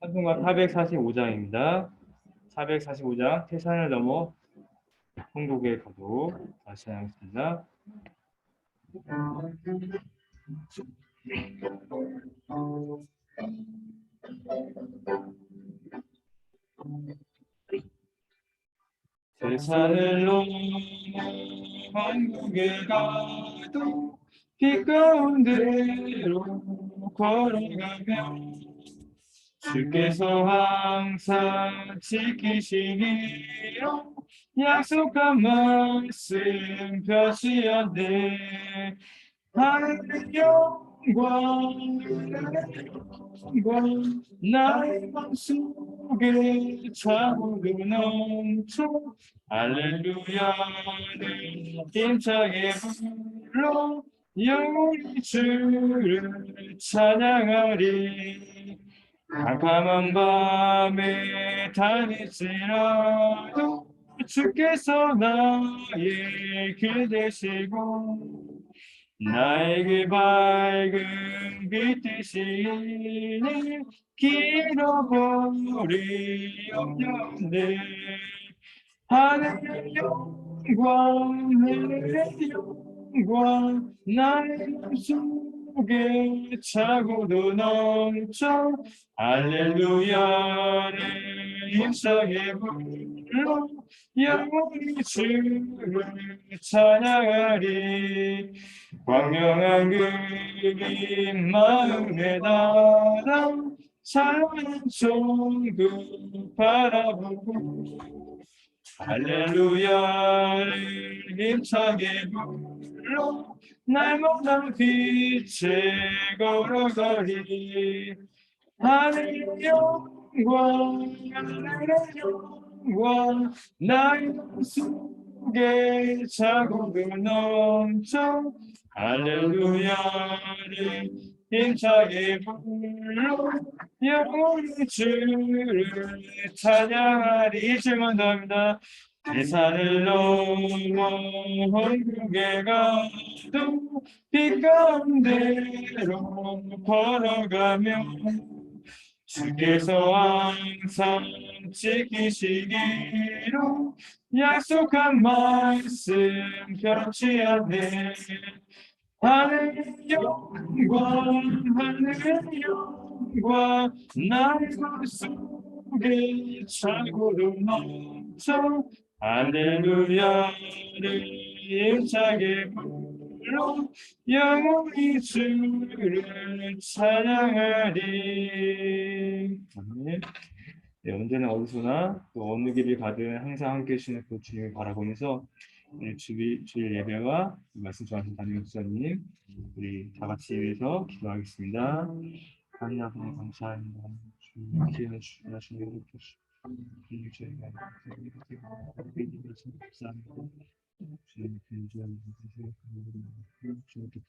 찬송가 445장입니다. 445장 태산을 넘어 천국에 가도 다시 하겠습니다. 태산을 넘어 천국에 가도 빛 가운데로 걸어가며 주께서 항상 지키시기로 약속한 말씀 변치 않네. 하늘의 영광 나의 맘속에 차오르 넘쳐 할렐루야를 힘차게 불러 영원히 주를 찬양하리. 캄캄한 밤에 다닐지라도 주께서 나의 길 되시고 나에게 밝은 빛 되시니 길어버리 없는데 하늘의 영광 하늘의 영광 나의 맘속에 차고도 넘쳐 할렐루야를 힘차게 불러 영원히 주를 찬양하리. 광명한 그림 마음에 달아 찬란한 천국 바라보고 할렐루야를 힘차게 불러 날마다 빛에 걸어가리. 하늘의 영광 하늘의 영광 나의 맘속에 자국을 넘쳐 할렐루야를 힘차게 불러 영원히 주를 찬양하리. 1절만 더 합니다. 태산을 넘어 천국에 가도 빛 가운데로 걸어가며 주께서 항상 지키시기로 약속한 말씀 변치 않네. 하늘의 영광 하늘의 영광 나의 맘속에 차고도 넘쳐 할렐루야를 힘차게 불러 영원히 주를 찬양하리. 아멘. 네, 언제나 어디서나 또 어느 길을 가든 항상 함께 계시는 그 주님을 바라보면서 주일 예배와 말씀 전하신 담임 목사님 우리 다 같이 위해서 기도하겠습니다. 하나님 아버지 감사합니다. 주님 기회를 주시는 여러분 주님 저희가 믿음을 감사합니다. 주님 근조한 주님 주님께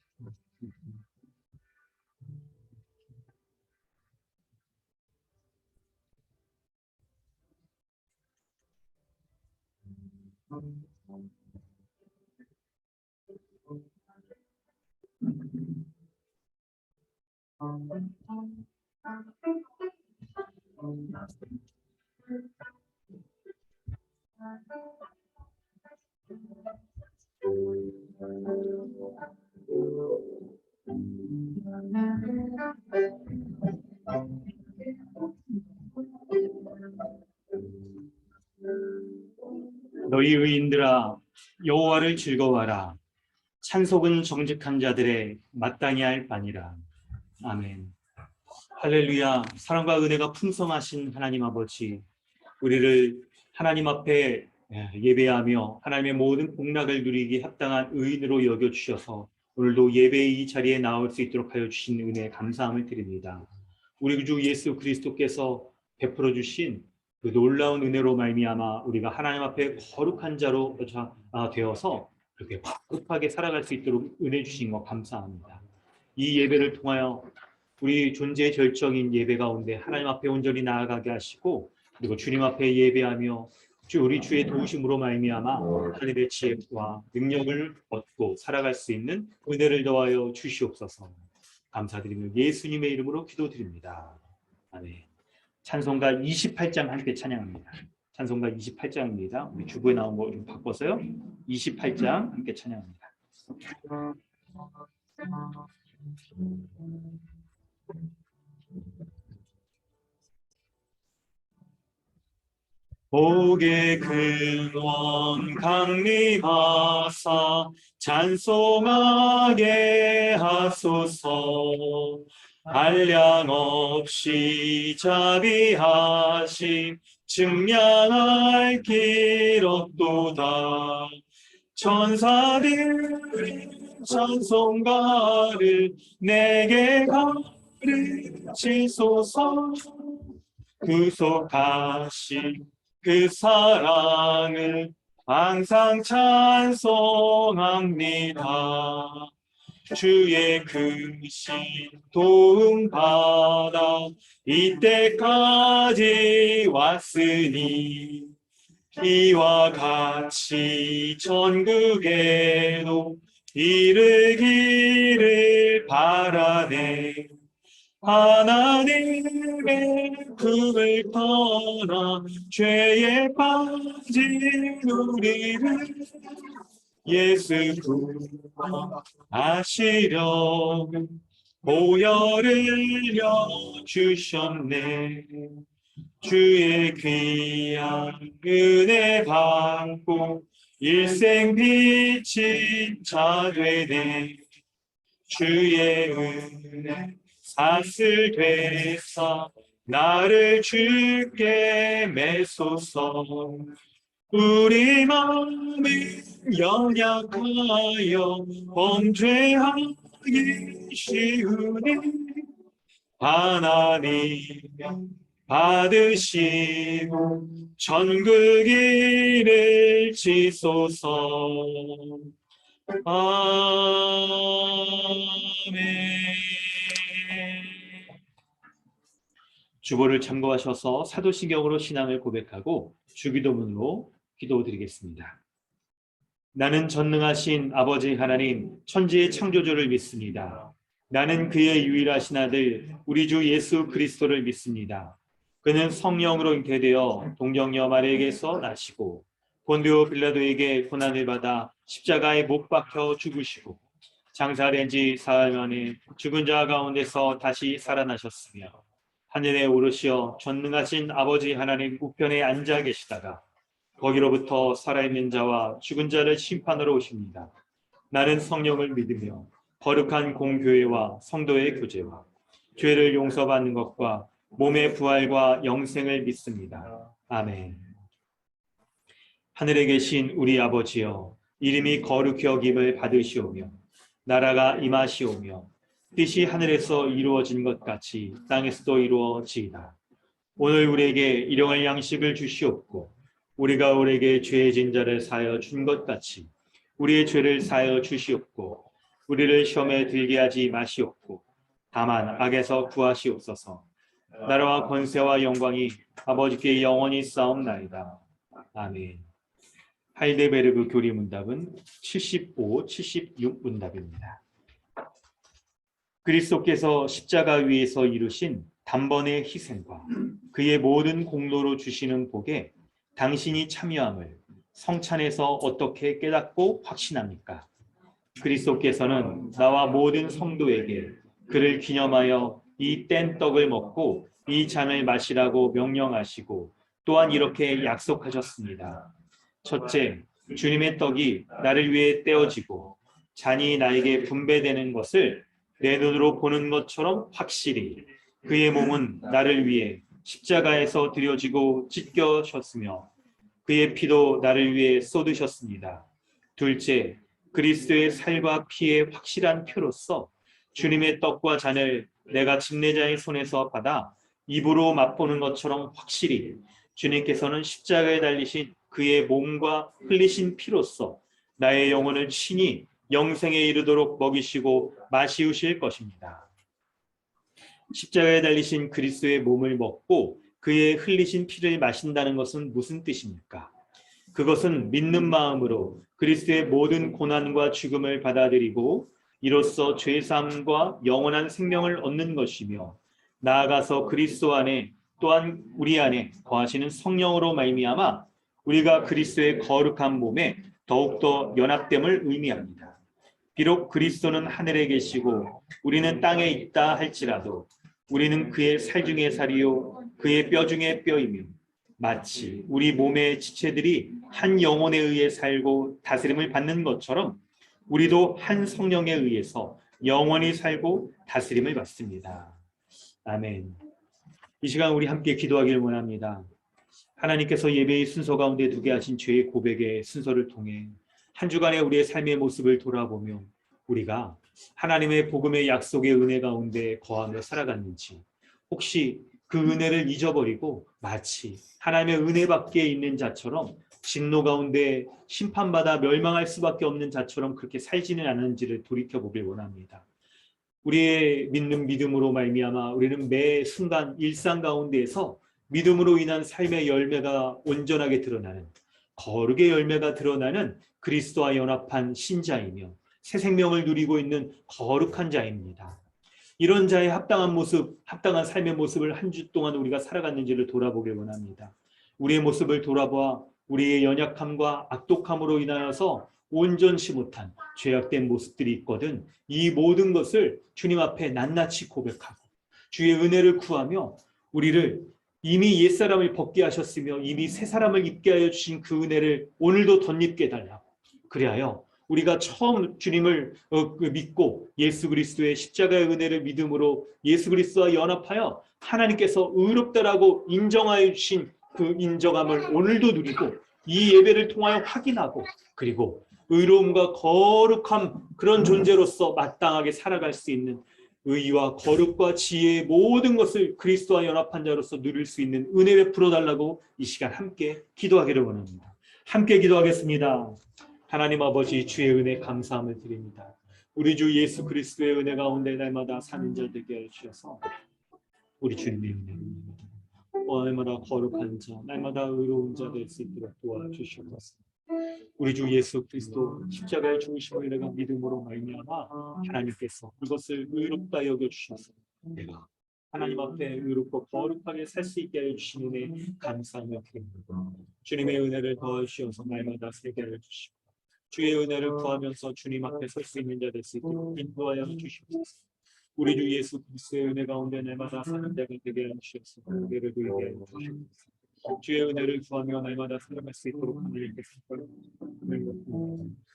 너희 의인들아 여호와를 즐거워하라. 찬송은 정직한 자들의 마땅히 할 바니라. 아멘. 할렐루야. 사랑과 은혜가 풍성하신 하나님 아버지, 우리를 하나님 앞에 예배하며 하나님의 모든 복락을 누리기 합당한 의인으로 여겨주셔서 오늘도 예배의 이 자리에 나올 수 있도록 하여 주신 은혜에 감사함을 드립니다. 우리 주 예수 그리스도께서 베풀어 주신 그 놀라운 은혜로 말미암아 우리가 하나님 앞에 거룩한 자로 되어서 그렇게 거룩하게 살아갈 수 있도록 은혜 주신 것 감사합니다. 이 예배를 통하여 우리 존재의 결정인 예배 가운데 하나님 앞에 온전히 나아가게 하시고 그리고 주님 앞에 예배하며 우리 주의 도우심으로 말미암아 하늘의 지혜와 능력을 얻고 살아갈 수 있는 은혜를 더하여 주시옵소서. 감사드리며 예수님의 이름으로 기도드립니다. 아멘. 찬송가 28장 함께 찬양합니다. 찬송가 28장입니다. 우리 주부에 나온 거 좀 바꿔서요. 28장 함께 찬양합니다. 복의 근원 강림하사 찬송하게 하소서. 한량 없이 자비하심 증량할 길 없도다. 천사들이 찬송가를 내게 가르치소서. 구속하신 그 사랑을 항상 찬송합니다. 주의 크신 도움 받아 이때까지 왔으니 이와 같이 전국에도 이르기를 바라네. 하나님의 품을 떠나 죄에 빠진 우리를 예수 구하시려고 보혈을 여주셨네. 주의 귀한 은혜 받고 일생 빛인 자 되네. 주의 은혜 사슬 되사 나를 주께 매소서. 우리 마음이 연약하여 범죄하기 쉬우니 하나님 받으시고 전국 일을 지소서. 아멘. 주보를 참고하셔서 사도신경으로 신앙을 고백하고 주기도문으로 기도드리겠습니다. 나는 전능하신 아버지 하나님 천지의 창조주를 믿습니다. 나는 그의 유일하신 아들 우리 주 예수 그리스도를 믿습니다. 그는 성령으로 잉태되어 동정녀 마리아에게서 나시고 본디오 빌라도에게 고난을 받아 십자가에 못 박혀 죽으시고 장사된 지 사흘 만에 죽은 자 가운데서 다시 살아나셨으며 하늘에 오르시어 전능하신 아버지 하나님 우편에 앉아 계시다가 거기로부터 살아있는 자와 죽은 자를 심판하러 오십니다. 나는 성령을 믿으며 거룩한 공교회와 성도의 교제와 죄를 용서받는 것과 몸의 부활과 영생을 믿습니다. 아멘. 하늘에 계신 우리 아버지여, 이름이 거룩히 여김을 받으시오며 나라가 임하시오며 뜻이 하늘에서 이루어진 것 같이 땅에서도 이루어지이다. 오늘 우리에게 일용할 양식을 주시옵고 우리가 우리에게 죄 진 자를 사하여 준 것 같이 우리의 죄를 사하여 주시옵고 우리를 시험에 들게 하지 마시옵고 다만 악에서 구하시옵소서. 나라와 권세와 영광이 아버지께 영원히 쌓옵나이다. 아멘. 하이데베르그 교리 문답은 75, 76 문답입니다. 그리스도께서 십자가 위에서 이루신 단번의 희생과 그의 모든 공로로 주시는 복에 당신이 참여함을 성찬에서 어떻게 깨닫고 확신합니까? 그리스도께서는 나와 모든 성도에게 그를 기념하여 이 뗀 떡을 먹고 이 잔을 마시라고 명령하시고 또한 이렇게 약속하셨습니다. 첫째, 주님의 떡이 나를 위해 떼어지고 잔이 나에게 분배되는 것을 내 눈으로 보는 것처럼 확실히 그의 몸은 나를 위해 십자가에서 드려지고 찢겨졌으며 그의 피도 나를 위해 쏟으셨습니다. 둘째, 그리스도의 살과 피의 확실한 표로서 주님의 떡과 잔을 내가 집례자의 손에서 받아 입으로 맛보는 것처럼 확실히 주님께서는 십자가에 달리신 그의 몸과 흘리신 피로서 나의 영혼을 친히 영생에 이르도록 먹이시고 마시우실 것입니다. 십자가에 달리신 그리스도의 몸을 먹고 그의 흘리신 피를 마신다는 것은 무슨 뜻입니까? 그것은 믿는 마음으로 그리스도의 모든 고난과 죽음을 받아들이고 이로써 죄사함과 영원한 생명을 얻는 것이며 나아가서 그리스도 안에 또한 우리 안에 거하시는 성령으로 말미암아 우리가 그리스도의 거룩한 몸에 더욱더 연합됨을 의미합니다. 비록 그리스도는 하늘에 계시고 우리는 땅에 있다 할지라도 우리는 그의 살 중에 살이요 그의 뼈 중에 뼈이며 마치 우리 몸의 지체들이 한 영혼에 의해 살고 다스림을 받는 것처럼 우리도 한 성령에 의해서 영원히 살고 다스림을 받습니다. 아멘. 이 시간 우리 함께 기도하기를 원합니다. 하나님께서 예배의 순서 가운데 두게 하신 죄의 고백의 순서를 통해 한 주간의 우리의 삶의 모습을 돌아보며 우리가 하나님의 복음의 약속의 은혜 가운데 거하며 살아갔는지, 혹시 그 은혜를 잊어버리고 마치 하나님의 은혜 밖에 있는 자처럼 진노 가운데 심판받아 멸망할 수밖에 없는 자처럼 그렇게 살지는 않은지를 돌이켜보길 원합니다. 우리의 믿는 믿음으로 말미암아 우리는 매 순간 일상 가운데에서 믿음으로 인한 삶의 열매가 온전하게 드러나는, 거룩의 열매가 드러나는 그리스도와 연합한 신자이며 새 생명을 누리고 있는 거룩한 자입니다. 이런 자의 합당한 모습, 합당한 삶의 모습을 한 주 동안 우리가 살아갔는지를 돌아보길 원합니다. 우리의 모습을 돌아보아 우리의 연약함과 악독함으로 인하여서 온전치 못한 죄악된 모습들이 있거든 이 모든 것을 주님 앞에 낱낱이 고백하고 주의 은혜를 구하며 우리를 이미 옛사람을 벗게 하셨으며 이미 새 사람을 입게 하여 주신 그 은혜를 오늘도 덧입게 해달라고, 그리하여 우리가 처음 주님을 믿고 예수 그리스도의 십자가의 은혜를 믿음으로 예수 그리스도와 연합하여 하나님께서 의롭다라고 인정하여 주신 그 인정함을 오늘도 누리고 이 예배를 통하여 확인하고, 그리고 의로움과 거룩함, 그런 존재로서 마땅하게 살아갈 수 있는 의와 거룩과 지혜의 모든 것을 그리스도와 연합한 자로서 누릴 수 있는 은혜 베풀어 달라고 이 시간 함께 기도하기를 원합니다. 함께 기도하겠습니다. 하나님 아버지, 주의 은혜 감사함을 드립니다. 우리 주 예수 그리스도의 은혜 가운데 날마다 사는 자 되게 하여 주셔서 우리 주님의 은혜를 날마다 거룩한 자, 날마다 의로운 자 될 수 있도록 도와주시옵소서. 우리 주 예수 그리스도 십자가의 죽으심을 내가 믿음으로 말미암아 하나님께서 이것을 의롭다 여겨주셔서 내가 하나님 앞에 의롭고 거룩하게 살 수 있게 하여 주신 은혜 감사하며 드립니다. 주님의 은혜를 더하시어서 날마다 세게 하여 주시고 주의 은혜를 구하면서 주님 앞에 설 수 있는 자 될 수 있도록 인도하여 주시옵소서. 우리 주 예수 그리스도의 은혜 가운데 날마다 사는 자가 되게 하여 주시옵소서. 은혜를 누리게 하여 주시옵소서. 주의 은혜를 구하며 날마다 살아갈 수 있도록 하나님께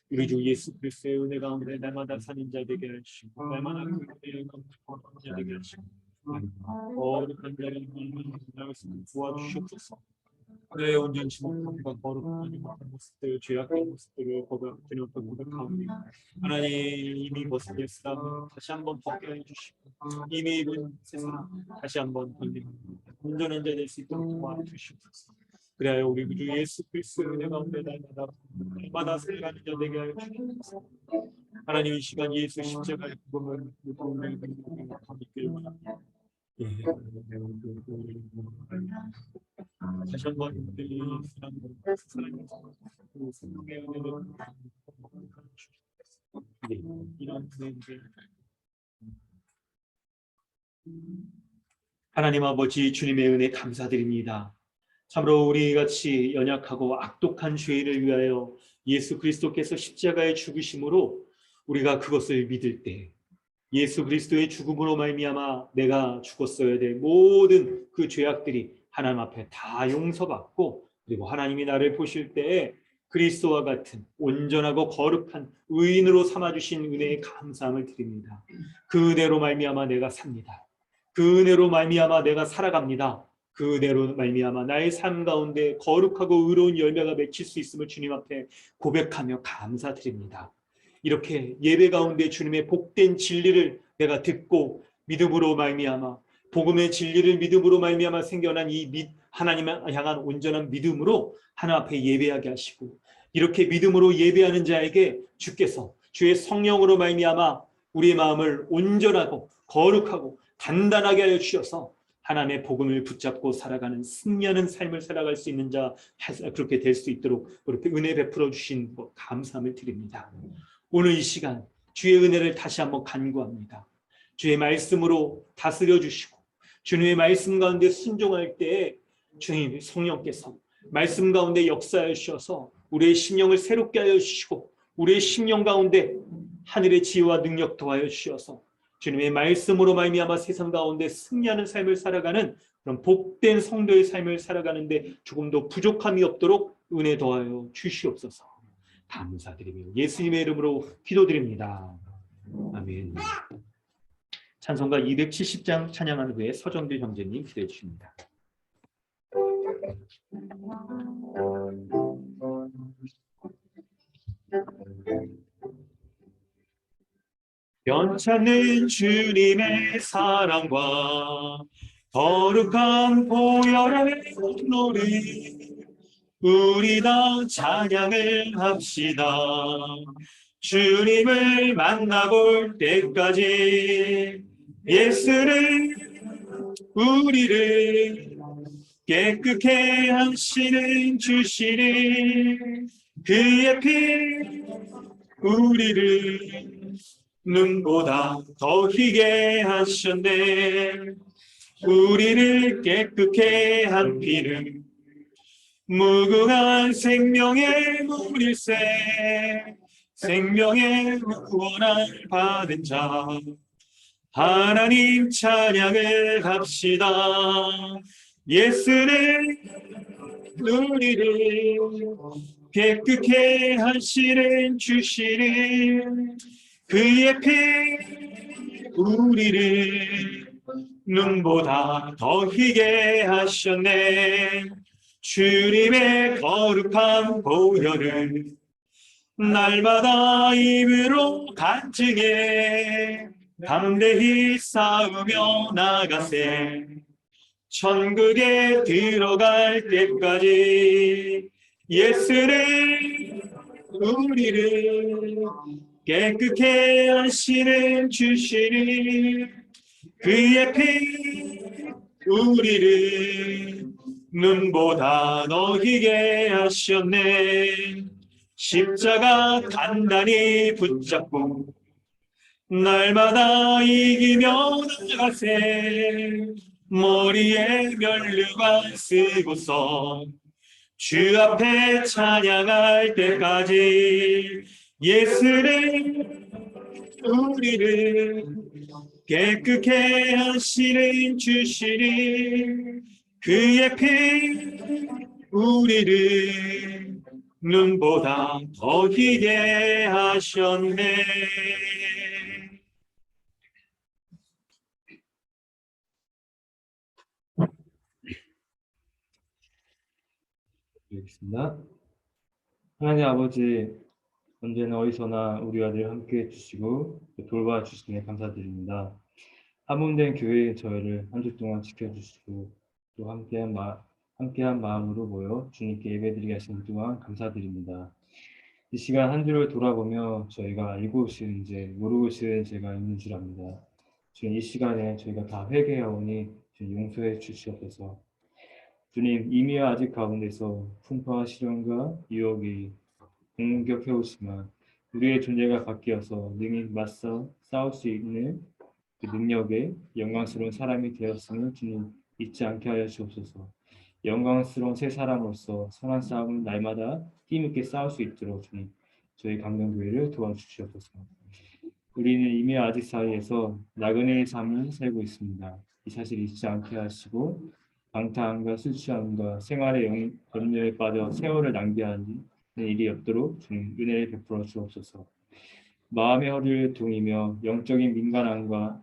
우리 주 예수 그리스도의 은혜 가운데 날마다 사는 자 되게 하시고 날마다 그 은혜를 거룩한 자 되게 하시고 거룩한 자를 도와주시옵소서. 내 온전치 못함과 거룩하지 못한 모습들, 죄악된 모습들을 주님 앞에 고백하오니 하나님 이미 벗은 옛사람 다시 한번 벗게 해주시고 이미 입은 새사람 다시 한번 돌리는 온전한 자 될 수 있도록 도와주시옵소서. 그래야 우리 주 예수 그리스도의 은혜 가운데 날마다 살아가는 자 되게 하여 주시옵소서. 하나님 이 시간 예수 십자가의 복음을 믿기를 원합니다. 다시 한번 성령의 은혜를 이런 하나님 아버지, 주님의 은혜 감사드립니다. 참으로 우리 같이 연약하고 악독한 죄인을 위하여 예수 그리스도께서 십자가의 죽으심으로 우리가 그것을 믿을 때 예수 그리스도의 죽음으로 말미암아 내가 죽었어야 될 모든 그 죄악들이 하나님 앞에 다 용서받고, 그리고 하나님이 나를 보실 때에 그리스도와 같은 온전하고 거룩한 의인으로 삼아주신 은혜에 감사함을 드립니다. 그 은혜로 말미암아 내가 삽니다. 그 은혜로 말미암아 내가 살아갑니다. 그 은혜로 말미암아 나의 삶 가운데 거룩하고 의로운 열매가 맺힐 수 있음을 주님 앞에 고백하며 감사드립니다. 이렇게 예배 가운데 주님의 복된 진리를 내가 듣고 믿음으로 말미암아 복음의 진리를 믿음으로 말미암아 생겨난 이 하나님을 향한 온전한 믿음으로 하나님 앞에 예배하게 하시고, 이렇게 믿음으로 예배하는 자에게 주께서 주의 성령으로 말미암아 우리의 마음을 온전하고 거룩하고 단단하게 하여 주셔서 하나님의 복음을 붙잡고 살아가는 승리하는 삶을 살아갈 수 있는 자, 그렇게 될 수 있도록 그렇게 은혜 베풀어 주신 것 감사함을 드립니다. 오늘 이 시간 주의 은혜를 다시 한번 간구합니다. 주의 말씀으로 다스려 주시고 주님의 말씀 가운데 순종할 때 주님 성령께서 말씀 가운데 역사하여 주셔서 우리의 심령을 새롭게 하여 주시고 우리의 심령 가운데 하늘의 지혜와 능력 더하여 주셔서 주님의 말씀으로 말미암아 세상 가운데 승리하는 삶을 살아가는 그런 복된 성도의 삶을 살아가는데 조금 더 부족함이 없도록 은혜 더하여 주시옵소서. 감사드리며 예수님의 이름으로 기도드립니다. 아멘. 찬송가 270장 찬양한 후에 서정규 형제님 기도해 주십니다. 변찮는 주님의 사랑과 거룩한 보혈의 노래 우리 다 찬양을 합시다. 주님을 만나볼 때까지 예수를 우리를 깨끗게 하시는 주시니 그의 피 우리를 눈보다 더 희게 하셨네. 우리를 깨끗게 한 피는 무궁한 생명의 물일세. 생명의 구원을 받은 자 하나님 찬양을 합시다. 예수는 우리를 깨끗게 하시는 주시는 그의 피 우리를 눈보다 더 희게 하셨네. 주님의 거룩한 보혈을 날마다 입으로 간증해 담대히 싸우며 나가세. 천국에 들어갈 때까지 예수를 우리를 깨끗게 하시는 주시니 그의 피 우리를 눈보다 더 희게 하셨네. 십자가 단단히 붙잡고 날마다 이기며 나가세. 머리에 면류관 쓰고서 주 앞에 찬양할 때까지 예수를 우리를 깨끗게 하시는 주시니 그의 피 우리를 눈보다 더 희게 하셨네. 드리겠습니다. 하나님 아버지, 언제나 어디서나 우리와 늘 함께해 주시고 돌봐주시니 감사드립니다. 한몸된 교회의 저희를 한 주 동안 지켜주시고 또 함께한 마음으로 모여 주님께 예배드리게 하신 동안 감사드립니다. 이 시간 한 주를 돌아보며 저희가 알고 있는지 모르고 있는 제가 있는 줄 압니다. 주님, 이 시간에 저희가 다 회개하오니 주님 용서해 주시옵소서. 주님, 이미와 아직 가운데서 풍파와 시련과 유혹이 공격해 오지만 우리의 존재가 바뀌어서 능히 맞서 싸울 수 있는 그 능력의 영광스러운 사람이 되었음을 주님 잊지 않게 하여 주옵소서. 영광스러운 새 사람으로서 선한 싸움을 날마다 힘있게 싸울 수 있도록 주님 저희 강명교회를 도와주시옵소서. 우리는 이미 아직 사이에서 나그네의 삶을 살고 있습니다. 이 사실을 잊지 않게 하시고 방탕함과 술 취함과 생활의 염려에 빠져 세월을 낭비하는 일이 없도록 주님 은혜를 베풀어 주옵소서. 마음의 허리를 동이며 영적인 민감함과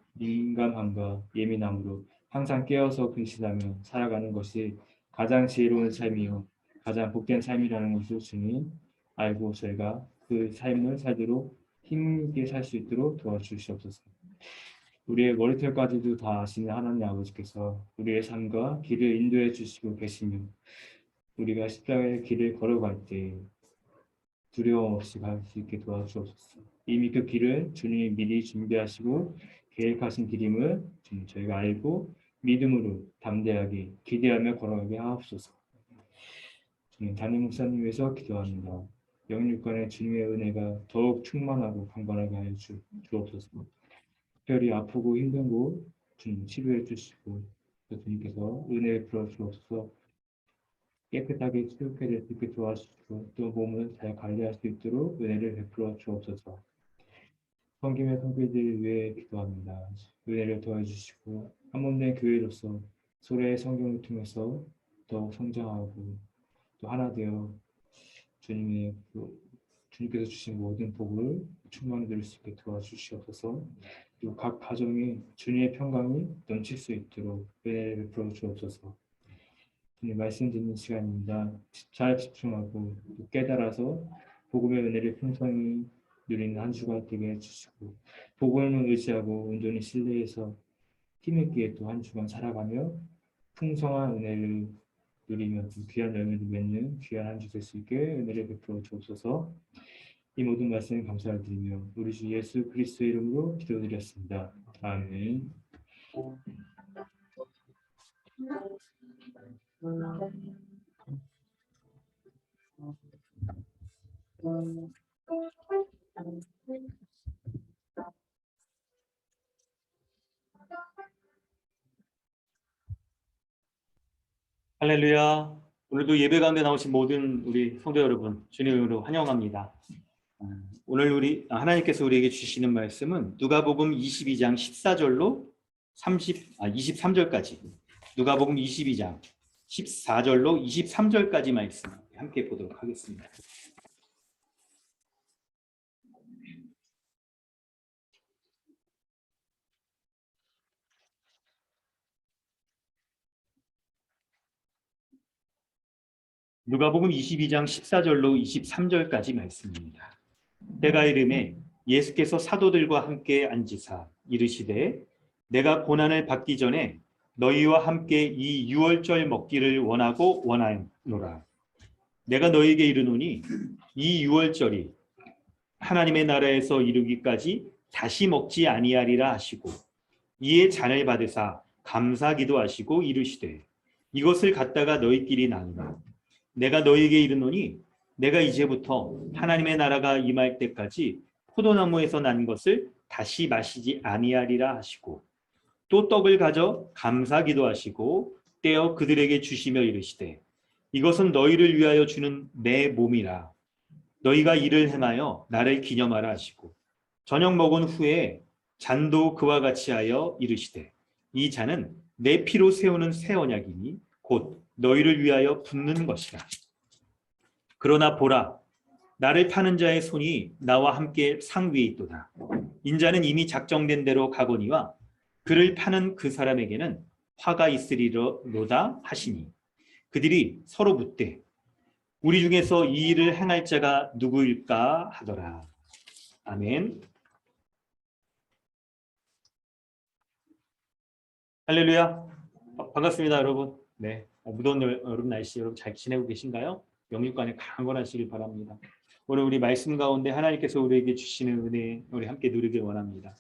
예민함으로 항상 깨어서 근신하며 살아가는 것이 가장 지혜로운 삶이요 가장 복된 삶이라는 것을 주님 알고 저희가 그 삶을 살도록 힘있게 살 수 있도록 도와주시옵소서. 우리의 머리털까지도 다 아시는 하나님 아버지께서 우리의 삶과 길을 인도해 주시고 계시며 우리가 십자가의 길을 걸어갈 때 두려움 없이 갈 수 있게 도와주옵소서. 이미 그 길을 주님이 미리 준비하시고 계획하신 길임을 저희가 알고 믿음으로 담대하게 기대하며 걸어가게 하옵소서. 주님, 담임 목사님 위해서 기도합니다. 영육간의 주님의 은혜가 더욱 충만하고 강건하게 하여 주옵소서. 특별히 아프고 힘든 곳 주님 치료해 주시고 또 주님께서 은혜 베풀어 주옵소서. 깨끗하게 수육해 될 수 있게 도와주시고 또 몸을 잘 관리할 수 있도록 은혜를 베풀어 주옵소서. 섬김의 성도들을 위해 기도합니다. 은혜를 도와주시고 한몸된 교회로서 서로의 성경을 통해서 더욱 성장하고 또 하나 되어 주님의 주님께서 주신 모든 복을 충만히 누릴 수 있게 도와주시옵소서. 또 각 가정에 주님의 평강이 넘칠 수 있도록 은혜를 베풀어 주옵소서. 주님 말씀 듣는 시간입니다. 잘 집중하고 또 깨달아서 복음의 은혜를 풍성히 누리는 한 주가 되게 해주시고 복음을 의지하고 온전히 신뢰해서 힘있게 또 한 주간 살아가며 풍성한 은혜를 누리며 또 귀한 열매를 맺는 귀한 한 주 될 수 있게 은혜를 베풀어 주옵소서. 이 모든 말씀 감사를 드리며 우리 주 예수 그리스도의 이름으로 기도드렸습니다. 아멘. 할렐루야. 오늘도 예배 가운데 나오신 모든 우리 성도 여러분, 주님으로 환영합니다. 하나님께서 우리에게 주시는 말씀은 누가복음 22장 14절로 23절까지, 누가복음 22장 14절로 23절까지 말씀 함께 보도록 하겠습니다. 누가복음 22장 14절로 23절까지 말씀입니다. 때가 이르매 예수께서 사도들과 함께 앉으사 이르시되 내가 고난을 받기 전에 너희와 함께 이 유월절 먹기를 원하고 원하노라. 내가 너희에게 이르노니 이 유월절이 하나님의 나라에서 이루기까지 다시 먹지 아니하리라 하시고 이에 잔을 받으사 감사 기도하시고 이르시되 이것을 갖다가 너희끼리 나누라. 내가 너희에게 이르노니 내가 이제부터 하나님의 나라가 임할 때까지 포도나무에서 난 것을 다시 마시지 아니하리라 하시고 또 떡을 가져 감사 기도하시고 떼어 그들에게 주시며 이르시되 이것은 너희를 위하여 주는 내 몸이라. 너희가 이를 행하여 나를 기념하라 하시고 저녁 먹은 후에 잔도 그와 같이 하여 이르시되 이 잔은 내 피로 세우는 새 언약이니 곧 너희를 위하여 붓는 것이라. 그러나 보라, 나를 파는 자의 손이 나와 함께 상 위에 있도다. 인자는 이미 작정된 대로 가거니와 그를 파는 그 사람에게는 화가 있으리로다 하시니 그들이 서로 묻되 우리 중에서 이 일을 행할 자가 누구일까 하더라. 아멘. 할렐루야. 반갑습니다, 여러분. 네, 무더운 여름 날씨 여러분 잘 지내고 계신가요? 영육간에 강건하시길 바랍니다. 오늘 우리 말씀 가운데 하나님께서 우리에게 주시는 은혜 우리 함께 누리길 원합니다.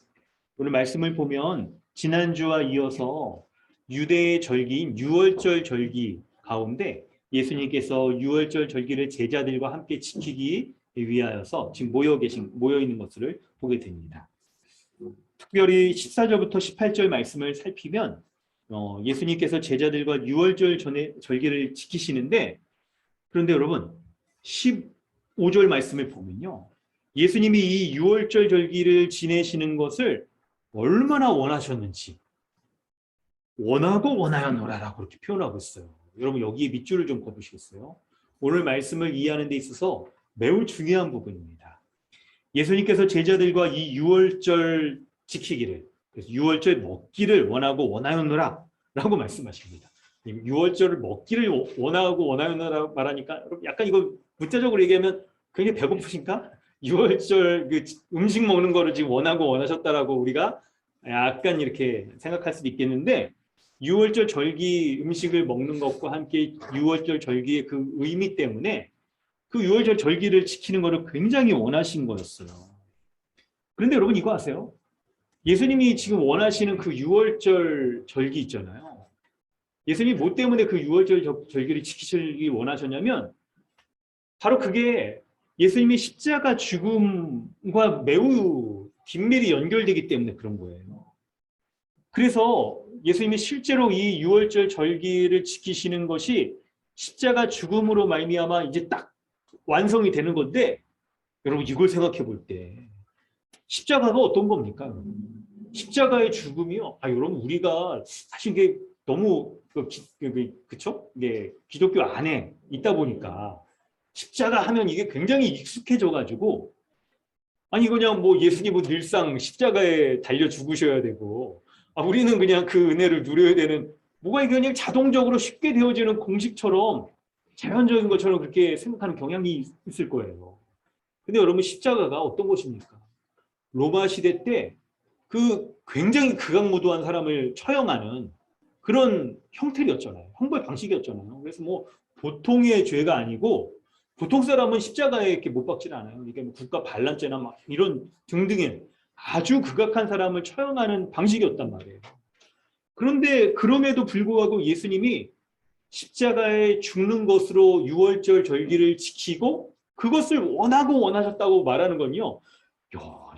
오늘 말씀을 보면 지난주와 이어서 유대의 절기인 유월절 절기 가운데 예수님께서 유월절 절기를 제자들과 함께 지키기 위하여서 지금 모여 있는 것을 보게 됩니다. 특별히 14절부터 18절 말씀을 살피면 예수님께서 제자들과 유월절 절기를 지키시는데 그런데 여러분 15절 말씀을 보면요. 예수님이 이 유월절 절기를 지내시는 것을 얼마나 원하셨는지 원하고 원하였노라라고 그렇게 표현하고 있어요. 여러분 여기에 밑줄을 좀 그어보시겠어요? 오늘 말씀을 이해하는 데 있어서 매우 중요한 부분입니다. 예수님께서 제자들과 이 유월절 지키기를, 그래서 유월절 먹기를 원하고 원하였노라 라고 말씀하십니다. 유월절을 먹기를 원하고 원하였노라 말하니까 약간 이거 문자적으로 얘기하면 굉장히 배고프신가? 유월절 그 음식 먹는 거를 지금 원하고 원하셨다라고 우리가 약간 이렇게 생각할 수도 있겠는데 유월절 절기 음식을 먹는 것과 함께 유월절 절기의 그 의미 때문에 그 유월절 절기를 지키는 것을 굉장히 원하신 거였어요. 그런데 여러분 이거 아세요? 예수님이 지금 원하시는 그 유월절 절기 있잖아요. 예수님이 뭐 때문에 그 유월절 절기를 지키시기 원하셨냐면 바로 그게 예수님이 십자가 죽음과 매우 긴밀히 연결되기 때문에 그런 거예요. 그래서 예수님이 실제로 이 유월절 절기를 지키시는 것이 십자가 죽음으로 말미암아 이제 딱 완성이 되는 건데, 여러분 이걸 생각해 볼 때 십자가가 어떤 겁니까? 십자가의 죽음이요. 여러분 우리가 사실 이게 너무 그쵸? 이게 기독교 안에 있다 보니까 십자가 하면 이게 굉장히 익숙해져 가지고, 아니 그냥 뭐 예수님은 늘상 십자가에 달려 죽으셔야 되고, 우리는 그냥 그 은혜를 누려야 되는, 뭐가 이게 그냥 자동적으로 쉽게 되어지는 공식처럼 자연적인 것처럼 그렇게 생각하는 경향이 있을 거예요. 근데 여러분 십자가가 어떤 것입니까? 로마 시대 때 그 굉장히 극악무도한 사람을 처형하는 그런 형태였잖아요. 형벌 방식이었잖아요. 그래서 뭐 보통의 죄가 아니고, 보통 사람은 십자가에 이렇게 못 박질 않아요. 이게 뭐 국가 반란죄나 막 이런 등등의 아주 극악한 사람을 처형하는 방식이었단 말이에요. 그런데 그럼에도 불구하고 예수님이 십자가에 죽는 것으로 유월절 절기를 지키고 그것을 원하고 원하셨다고 말하는 건요.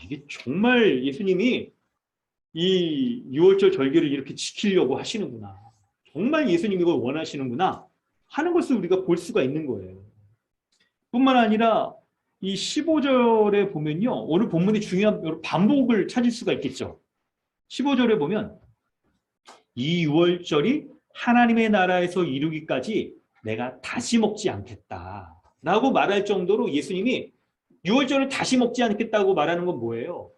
이게 정말 예수님이 이 유월절 절기를 이렇게 지키려고 하시는구나. 정말 예수님이 이걸 원하시는구나 하는 것을 우리가 볼 수가 있는 거예요. 뿐만 아니라 이 15절에 보면요. 오늘 본문의 중요한 반복을 찾을 수가 있겠죠. 15절에 보면 이 유월절이 하나님의 나라에서 이루기까지 내가 다시 먹지 않겠다 라고 말할 정도로 예수님이 유월절을 다시 먹지 않겠다고 말하는 건 뭐예요?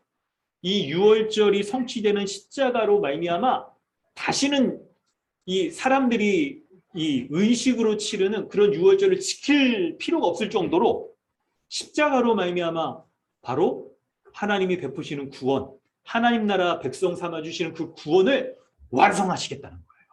이 유월절이 성취되는 십자가로 말미암아 다시는 이 사람들이 이 의식으로 치르는 그런 유월절을 지킬 필요가 없을 정도로 십자가로 말미암아 바로 하나님이 베푸시는 구원, 하나님 나라 백성 삼아주시는 그 구원을 완성하시겠다는 거예요.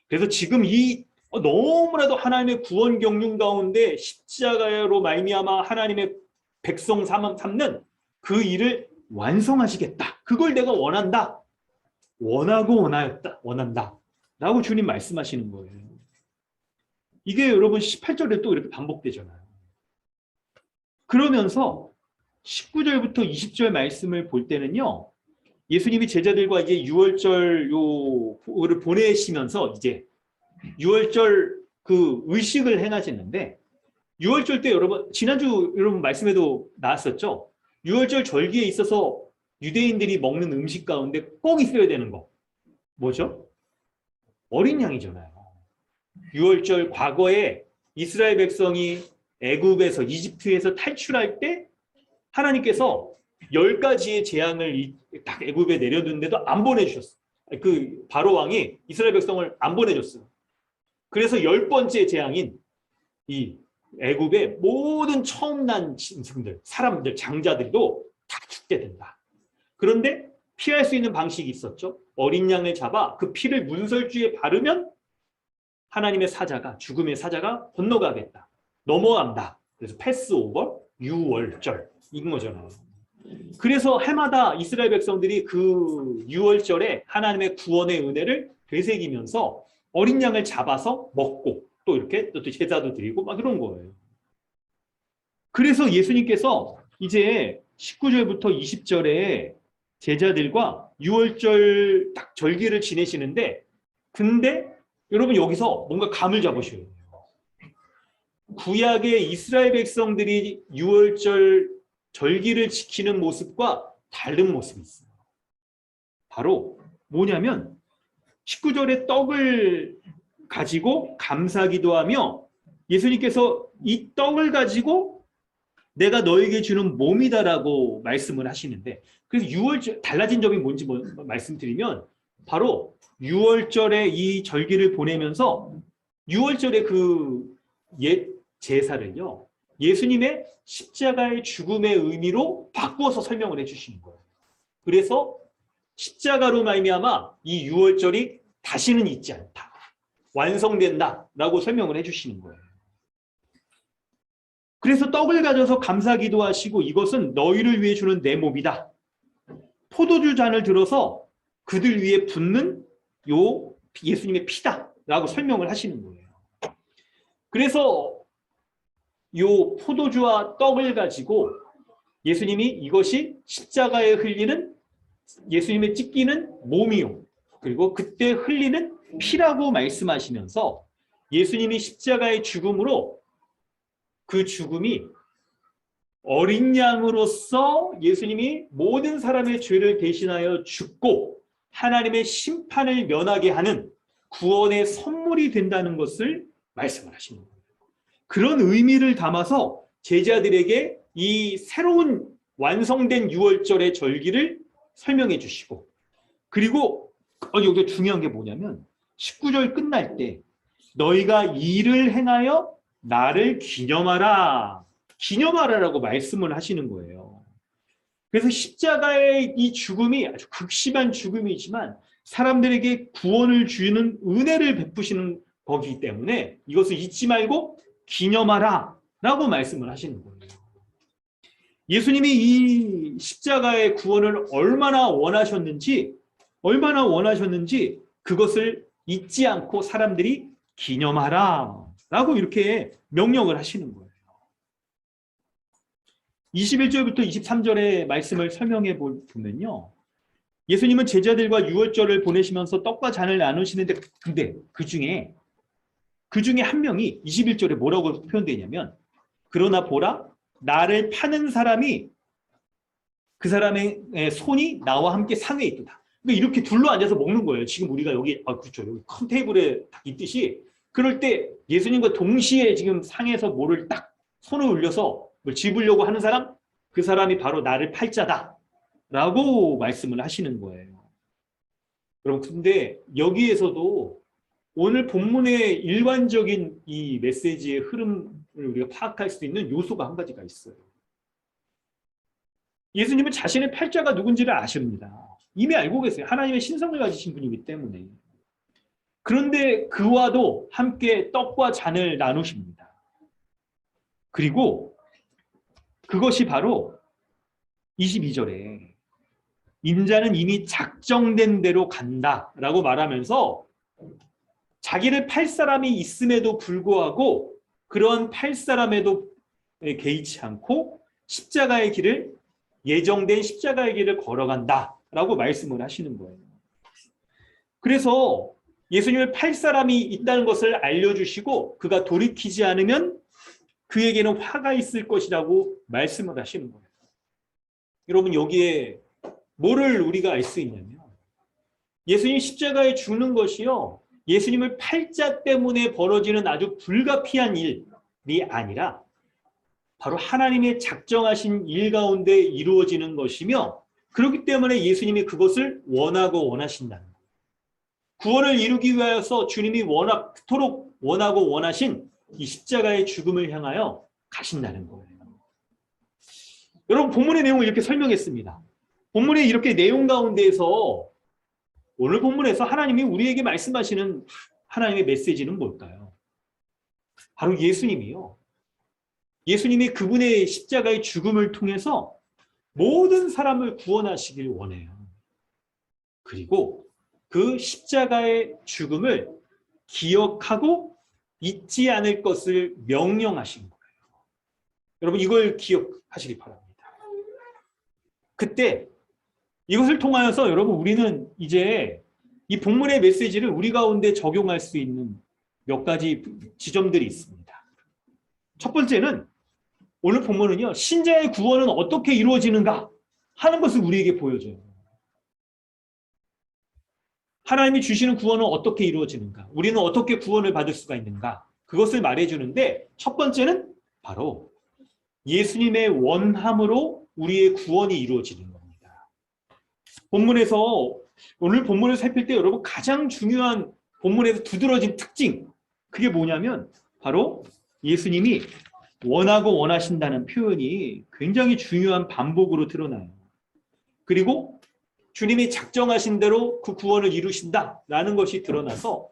그래서 지금 이 너무나도 하나님의 구원 경륜 가운데 십자가로 말미암아 하나님의 백성 삼는 그 일을 완성하시겠다. 그걸 내가 원한다. 원하고 원한다. 라고 주님 말씀하시는 거예요. 이게 여러분 18절에 또 이렇게 반복되잖아요. 그러면서 19절부터 20절 말씀을 볼 때는요. 예수님이 제자들과 이제 유월절 요를 보내시면서 이제 유월절 그 의식을 행하시는데, 유월절 때 여러분 지난주 여러분 말씀에도 나왔었죠. 유월절 절기에 있어서 유대인들이 먹는 음식 가운데 꼭 있어야 되는 거 뭐죠? 어린 양이잖아요. 유월절 과거에 이스라엘 백성이 애굽에서 이집트에서 탈출할 때 하나님께서 10가지의 재앙을 딱 애굽에 내려둔데도 안 보내주셨어요. 그 바로 왕이 이스라엘 백성을 안 보내줬어요. 그래서 10번째 재앙인 이 애굽의 모든 처음 난 짐승들, 사람들, 장자들도 다 죽게 된다. 그런데 피할 수 있는 방식이 있었죠. 어린 양을 잡아 그 피를 문설주에 바르면 하나님의 사자가, 죽음의 사자가 건너가겠다. 넘어간다. 그래서 패스오버, 유월절 이건 거잖아요. 그래서 해마다 이스라엘 백성들이 그 유월절에 하나님의 구원의 은혜를 되새기면서 어린 양을 잡아서 먹고 또 이렇게 또 제사도 드리고 막 그런 거예요. 그래서 예수님께서 이제 19절부터 20절에 제자들과 유월절 딱 절기를 지내시는데, 근데 여러분 여기서 뭔가 감을 잡으셔야 돼요. 구약의 이스라엘 백성들이 유월절 절기를 지키는 모습과 다른 모습이 있어요. 바로 뭐냐면 19절에 떡을 가지고 감사기도 하며 예수님께서 이 떡을 가지고 내가 너에게 주는 몸이다라고 말씀을 하시는데, 그래서 유월절 달라진 점이 뭔지 말씀드리면 바로 유월절에 이 절기를 보내면서 유월절에 그 옛 제사를요 예수님의 십자가의 죽음의 의미로 바꾸어서 설명을 해주시는 거예요. 그래서 십자가로 말미암아 이 유월절이 다시는 있지 않다, 완성된다라고 설명을 해주시는 거예요. 그래서 떡을 가져서 감사기도 하시고 이것은 너희를 위해 주는 내 몸이다. 포도주 잔을 들어서 그들 위에 붓는 요 예수님의 피다라고 설명을 하시는 거예요. 그래서 요 포도주와 떡을 가지고 예수님이 이것이 십자가에 흘리는 예수님의 찢기는 몸이요, 그리고 그때 흘리는 피라고 말씀하시면서 예수님이 십자가의 죽음으로 그 죽음이 어린 양으로서 예수님이 모든 사람의 죄를 대신하여 죽고 하나님의 심판을 면하게 하는 구원의 선물이 된다는 것을 말씀을 하시는 거예요. 그런 의미를 담아서 제자들에게 이 새로운 완성된 유월절의 절기를 설명해 주시고, 그리고 여기 중요한 게 뭐냐면 19절 끝날 때 너희가 이를 행하여 나를 기념하라, 기념하라라고 말씀을 하시는 거예요. 그래서 십자가의 이 죽음이 아주 극심한 죽음이지만 사람들에게 구원을 주는 은혜를 베푸시는 거기 때문에 이것을 잊지 말고 기념하라 라고 말씀을 하시는 거예요. 예수님이 이 십자가의 구원을 얼마나 원하셨는지 그것을 잊지 않고 사람들이 기념하라 라고 이렇게 명령을 하시는 거예요. 21절부터 23절의 말씀을 설명해 보면요, 예수님은 제자들과 유월절을 보내시면서 떡과 잔을 나누시는데, 근데 그 중에 한 명이 21절에 뭐라고 표현되냐면, 그러나 보라, 나를 파는 사람이, 그 사람의 손이 나와 함께 상에 있도다. 그러니까 이렇게 둘러 앉아서 먹는 거예요. 지금 우리가 여기, 그렇죠, 여기 큰 테이블에 딱 있듯이, 그럴 때 예수님과 동시에 지금 상에서 뭐를 딱 손을 올려서 뭘 집으려고 하는 사람, 그 사람이 바로 나를 팔 자다 라고 말씀을 하시는 거예요. 여러분, 근데 여기에서도 오늘 본문의 일반적인 이 메시지의 흐름을 우리가 파악할 수 있는 요소가 한 가지가 있어요. 예수님은 자신의 팔자가 누군지를 아십니다. 이미 알고 계세요. 하나님의 신성을 가지신 분이기 때문에. 그런데 그와도 함께 떡과 잔을 나누십니다. 그리고 그것이 바로 22절에 인자는 이미 작정된 대로 간다라고 말하면서 자기를 팔 사람이 있음에도 불구하고 그런 팔 사람에도 개의치 않고 십자가의 길을, 예정된 십자가의 길을 걸어간다라고 말씀을 하시는 거예요. 그래서 예수님을 팔 사람이 있다는 것을 알려주시고 그가 돌이키지 않으면 그에게는 화가 있을 것이라고 말씀을 하시는 거예요. 여러분, 여기에 뭐를 우리가 알 수 있냐면, 예수님 십자가에 죽는 것이요, 예수님을 팔자 때문에 벌어지는 아주 불가피한 일이 아니라 바로 하나님의 작정하신 일 가운데 이루어지는 것이며, 그렇기 때문에 예수님이 그것을 원하고 원하신다는 거예요. 구원을 이루기 위하여서 주님이 그토록 원하고 원하신 이 십자가의 죽음을 향하여 가신다는 거예요. 여러분, 본문의 내용을 이렇게 설명했습니다. 본문의 이렇게 내용 가운데에서 오늘 본문에서 하나님이 우리에게 말씀하시는 하나님의 메시지는 뭘까요? 바로 예수님이요, 예수님이 그분의 십자가의 죽음을 통해서 모든 사람을 구원하시길 원해요. 그리고 그 십자가의 죽음을 기억하고 잊지 않을 것을 명령하신 거예요. 여러분, 이걸 기억하시기 바랍니다. 그때 이것을 통하여서 여러분, 우리는 이제 이 본문의 메시지를 우리 가운데 적용할 수 있는 몇 가지 지점들이 있습니다. 첫 번째는, 오늘 본문은요, 신자의 구원은 어떻게 이루어지는가 하는 것을 우리에게 보여줘요. 하나님이 주시는 구원은 어떻게 이루어지는가, 우리는 어떻게 구원을 받을 수가 있는가, 그것을 말해주는데, 첫 번째는 바로 예수님의 원함으로 우리의 구원이 이루어지는 겁니다. 본문에서, 오늘 본문을 살필 때 여러분, 가장 중요한 본문에서 두드러진 특징, 그게 뭐냐면 바로 예수님이 원하고 원하신다는 표현이 굉장히 중요한 반복으로 드러나요. 그리고 주님이 작정하신 대로 그 구원을 이루신다라는 것이 드러나서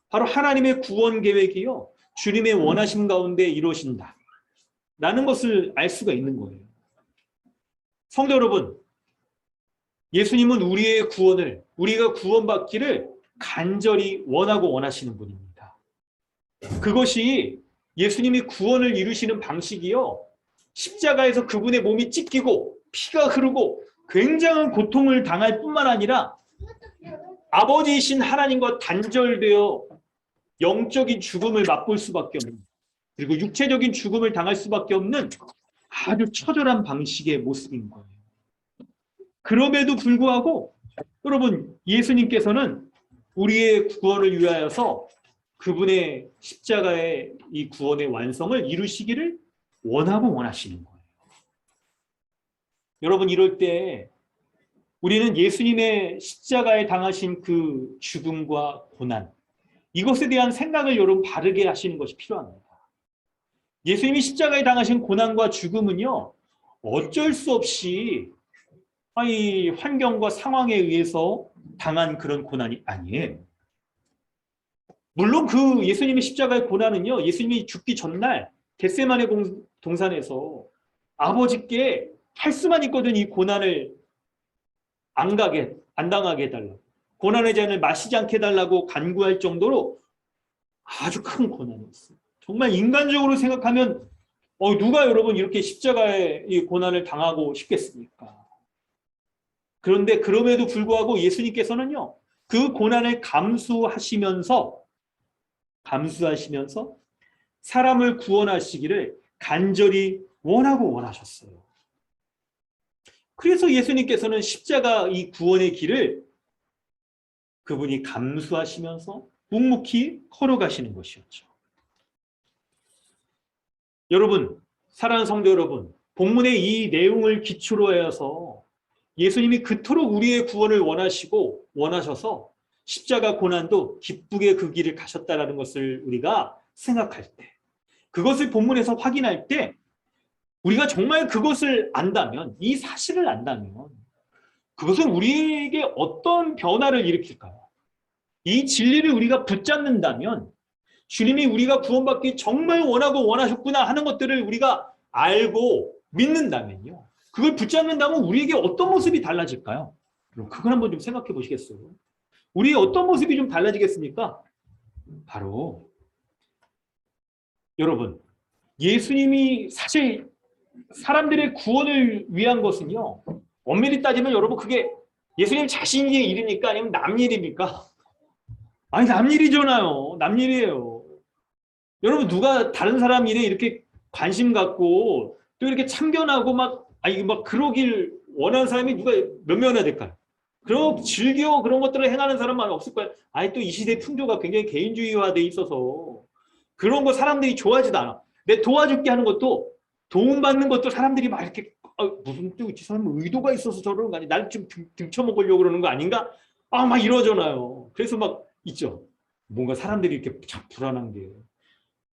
바로 하나님의 구원 계획이요, 주님의 원하심 가운데 이루어진다 라는 것을 알 수가 있는 거예요. 성도 여러분, 예수님은 우리의 구원을, 우리가 구원받기를 간절히 원하고 원하시는 분입니다. 그것이 예수님이 구원을 이루시는 방식이요, 십자가에서 그분의 몸이 찢기고 피가 흐르고 굉장한 고통을 당할 뿐만 아니라 아버지이신 하나님과 단절되어 영적인 죽음을 맛볼 수밖에 없는, 그리고 육체적인 죽음을 당할 수밖에 없는 아주 처절한 방식의 모습인 거예요. 그럼에도 불구하고 여러분, 예수님께서는 우리의 구원을 위하여서 그분의 십자가의 이 구원의 완성을 이루시기를 원하고 원하시는 거예요. 여러분, 이럴 때 우리는 예수님의 십자가에 당하신 그 죽음과 고난, 이것에 대한 생각을 여러분 바르게 하시는 것이 필요합니다. 예수님이 십자가에 당하신 고난과 죽음은요, 어쩔 수 없이 이 환경과 상황에 의해서 당한 그런 고난이 아니에요. 물론 그 예수님의 십자가의 고난은요, 예수님이 죽기 전날 겟세마네 동산에서 아버지께 할 수만 있거든 이 고난을 안 당하게 해달라고, 고난의 잔을 마시지 않게 해달라고 간구할 정도로 아주 큰 고난이었어요. 정말 인간적으로 생각하면 누가 여러분 이렇게 십자가의 이 고난을 당하고 싶겠습니까? 그런데 그럼에도 불구하고 예수님께서는요, 그 고난을 감수하시면서 사람을 구원하시기를 간절히 원하고 원하셨어요. 그래서 예수님께서는 십자가 이 구원의 길을 그분이 감수하시면서 묵묵히 걸어가시는 것이었죠. 여러분, 사랑하는 성도 여러분, 본문의 이 내용을 기초로 해서 예수님이 그토록 우리의 구원을 원하셔서 십자가 고난도 기쁘게 그 길을 가셨다라는 것을 우리가 생각할 때, 그것을 본문에서 확인할 때, 우리가 정말 그것을 안다면, 이 사실을 안다면 그것은 우리에게 어떤 변화를 일으킬까요? 이 진리를 우리가 붙잡는다면, 주님이 우리가 구원받기 정말 원하고 원하셨구나 하는 것들을 우리가 알고 믿는다면요, 그걸 붙잡는다면 우리에게 어떤 모습이 달라질까요? 그걸 한번 좀 생각해 보시겠어요? 우리의 어떤 모습이 좀 달라지겠습니까? 바로 여러분, 예수님이 사실 사람들의 구원을 위한 것은요, 엄밀히 따지면 여러분 그게 예수님 자신의 일입니까? 아니면 남 일입니까? 아니, 남 일이잖아요. 남 일이에요. 여러분, 누가 다른 사람 일에 이렇게 관심 갖고 또 이렇게 참견하고 막 그러길 원하는 사람이 누가 몇 명이나 될까요? 그럼 즐겨 그런 것들을 행하는 사람만 없을 거예요. 또 이 시대 풍조가 굉장히 개인주의화돼 있어서 그런 거 사람들이 좋아하지도 않아. 내 도와줄게 하는 것도, 도움받는 것도 사람들이 막 이렇게 무슨 또 이 사람은 의도가 있어서 저러는 거 아니? 날 좀 등쳐먹으려고 그러는 거 아닌가? 막 이러잖아요. 그래서 막 있죠. 뭔가 사람들이 이렇게 참 불안한 게,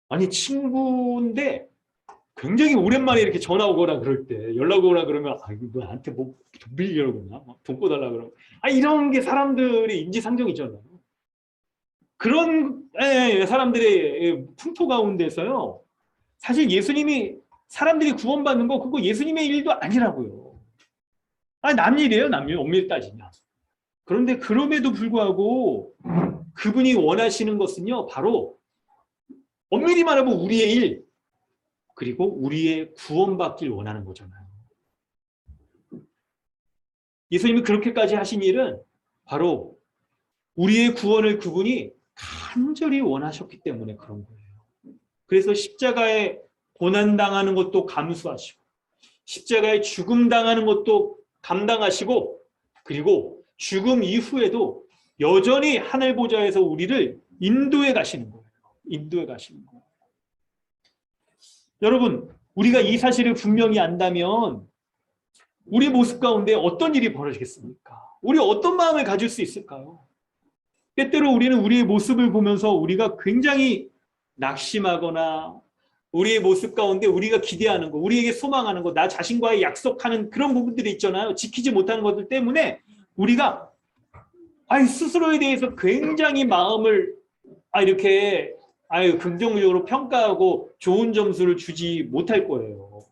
아니 친구인데 굉장히 오랜만에 이렇게 전화 오거나 그럴 때, 연락 오거나 그러면 이거 나한테 뭐 돈 빌리려고 그러나? 막 돈 꿔달라 그러면 이런 게 사람들의 인지상정이 있잖아요. 그런 사람들의 풍토 가운데서요, 사실 예수님이 사람들이 구원받는 거 그거 예수님의 일도 아니라고요. 남 일이에요, 남 일. 엄밀히 따지면. 그런데 그럼에도 불구하고 그분이 원하시는 것은요, 바로 엄밀히 말하면 우리의 일, 그리고 우리의 구원받길 원하는 거잖아요. 예수님이 그렇게까지 하신 일은 바로 우리의 구원을 그분이 간절히 원하셨기 때문에 그런 거예요. 그래서 십자가에 고난당하는 것도 감수하시고, 십자가에 죽음 당하는 것도 감당하시고, 그리고 죽음 이후에도 여전히 하늘 보좌에서 우리를 인도해 가시는 거예요. 인도해 가시는 거예요. 여러분, 우리가 이 사실을 분명히 안다면 우리 모습 가운데 어떤 일이 벌어지겠습니까? 우리 어떤 마음을 가질 수 있을까요? 때때로 우리는 우리의 모습을 보면서 우리가 굉장히 낙심하거나, 우리의 모습 가운데 우리가 기대하는 거, 우리에게 소망하는 거, 나 자신과의 약속하는 그런 부분들이 있잖아요. 지키지 못하는 것들 때문에 우리가 스스로에 대해서 굉장히 마음을 이렇게 긍정적으로 평가하고 좋은 점수를 주지 못할 거예요.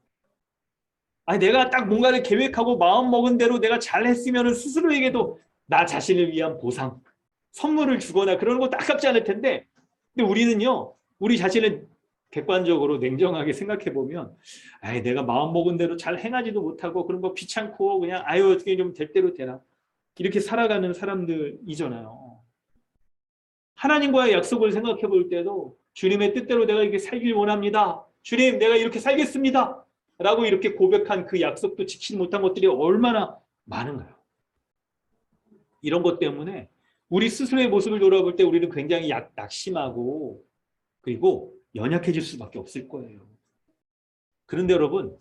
내가 딱 뭔가를 계획하고 마음 먹은 대로 내가 잘했으면 스스로에게도 나 자신을 위한 보상, 선물을 주거나 그런 것도 아깝지 않을 텐데, 근데 우리는요, 우리 자신을 객관적으로 냉정하게 생각해 보면 내가 마음 먹은 대로 잘 행하지도 못하고 그런 거 귀찮고 그냥 어떻게 좀 될 대로 되나, 이렇게 살아가는 사람들이잖아요. 하나님과의 약속을 생각해 볼 때도 주님의 뜻대로 내가 이렇게 살길 원합니다. 주님, 내가 이렇게 살겠습니다. 라고 이렇게 고백한 그 약속도 지키지 못한 것들이 얼마나 많은가요? 이런 것 때문에 우리 스스로의 모습을 돌아볼 때 우리는 굉장히 낙심하고 그리고 연약해질 수밖에 없을 거예요. 그런데 여러분,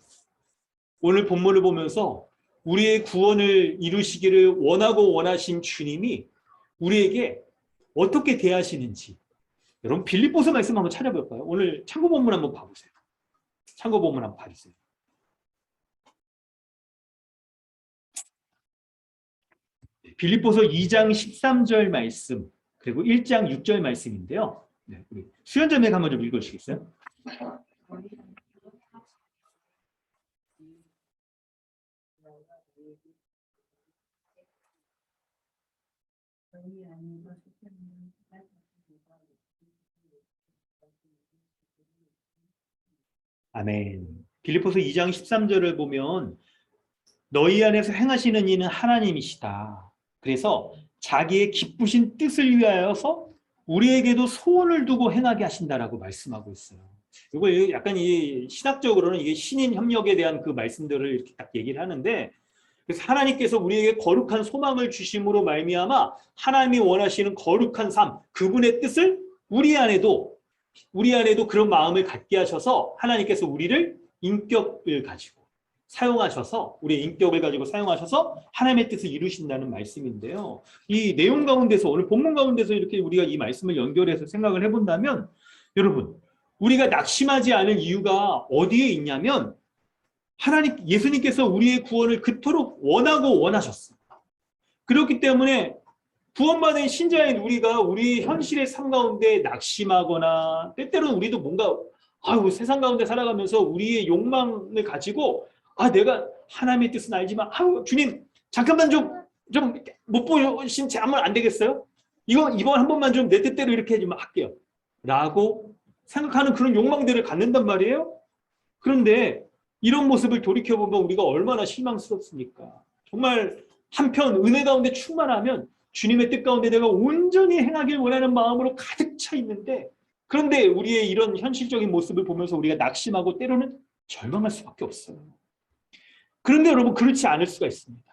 오늘 본문을 보면서 우리의 구원을 이루시기를 원하고 원하신 주님이 우리에게 어떻게 대하시는지 여러분 빌립보서 말씀 한번 찾아볼까요? 오늘 참고 본문 한번 봐보세요. 참고 본문 한번 봐주세요. 빌립보서 2장 13절 말씀 그리고 1장 6절 말씀인데요. 네, 우리 수연자매 한번 좀 읽어주시겠어요? 아멘. 빌립보서 2장 13절을 보면 너희 안에서 행하시는 이는 하나님이시다. 그래서 자기의 기쁘신 뜻을 위하여서 우리에게도 소원을 두고 행하게 하신다라고 말씀하고 있어요. 이거 약간 이 신학적으로는 이게 신인 협력에 대한 그 말씀들을 이렇게 딱 얘기를 하는데, 그래서 하나님께서 우리에게 거룩한 소망을 주심으로 말미암아 하나님이 원하시는 거룩한 삶, 그분의 뜻을 우리 안에도 그런 마음을 갖게 하셔서 하나님께서 우리를 인격을 가지고 사용하셔서 우리의 인격을 가지고 사용하셔서 하나님의 뜻을 이루신다는 말씀인데요. 이 내용 가운데서 오늘 본문 가운데서 이렇게 우리가 이 말씀을 연결해서 생각을 해본다면 여러분 우리가 낙심하지 않을 이유가 어디에 있냐면 예수님께서 우리의 구원을 그토록 원하고 원하셨어요. 그렇기 때문에 구원받은 신자인 우리가 우리 현실의 삶 가운데 낙심하거나 때때로는 우리도 뭔가 세상 가운데 살아가면서 우리의 욕망을 가지고 내가 하나님의 뜻은 알지만 주님 잠깐만 좀 못 보신 제 하면 안 되겠어요? 이번 한 번만 좀 내 뜻대로 이렇게 좀 할게요. 라고 생각하는 그런 욕망들을 갖는단 말이에요. 그런데 이런 모습을 돌이켜보면 우리가 얼마나 실망스럽습니까? 정말 한편 은혜 가운데 충만하면 주님의 뜻 가운데 내가 온전히 행하길 원하는 마음으로 가득 차 있는데 그런데 우리의 이런 현실적인 모습을 보면서 우리가 낙심하고 때로는 절망할 수밖에 없어요. 그런데 여러분 그렇지 않을 수가 있습니다.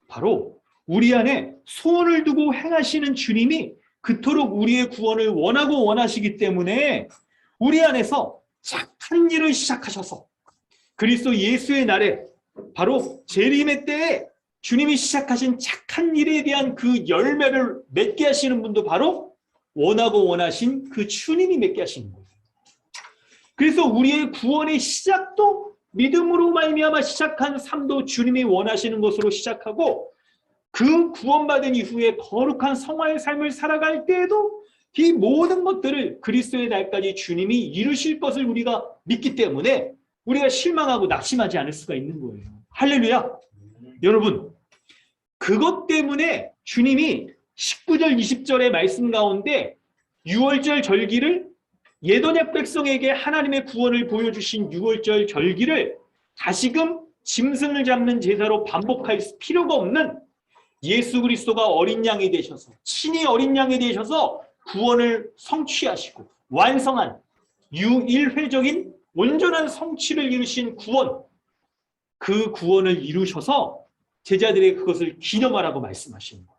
바로 우리 안에 소원을 두고 행하시는 주님이 그토록 우리의 구원을 원하고 원하시기 때문에 우리 안에서 착한 일을 시작하셔서 그리스도 예수의 날에 바로 재림의 때에 주님이 시작하신 착한 일에 대한 그 열매를 맺게 하시는 분도 바로 원하고 원하신 그 주님이 맺게 하시는 거예요. 그래서 우리의 구원의 시작도 믿음으로 말미암아 시작한 삶도 주님이 원하시는 것으로 시작하고 그 구원받은 이후에 거룩한 성화의 삶을 살아갈 때에도 이 모든 것들을 그리스도의 날까지 주님이 이루실 것을 우리가 믿기 때문에 우리가 실망하고 낙심하지 않을 수가 있는 거예요. 할렐루야. 여러분 그것 때문에 주님이 19절 20절의 말씀 가운데 6월절 절기를 예언약 백성에게 하나님의 구원을 보여주신 6월절 절기를 다시금 짐승을 잡는 제사로 반복할 필요가 없는 예수 그리스도가 어린 양이 되셔서 친히 어린 양이 되셔서 구원을 성취하시고 완성한 유일회적인 온전한 성취를 이루신 구원, 그 구원을 이루셔서 제자들에게 그것을 기념하라고 말씀하시는 거예요.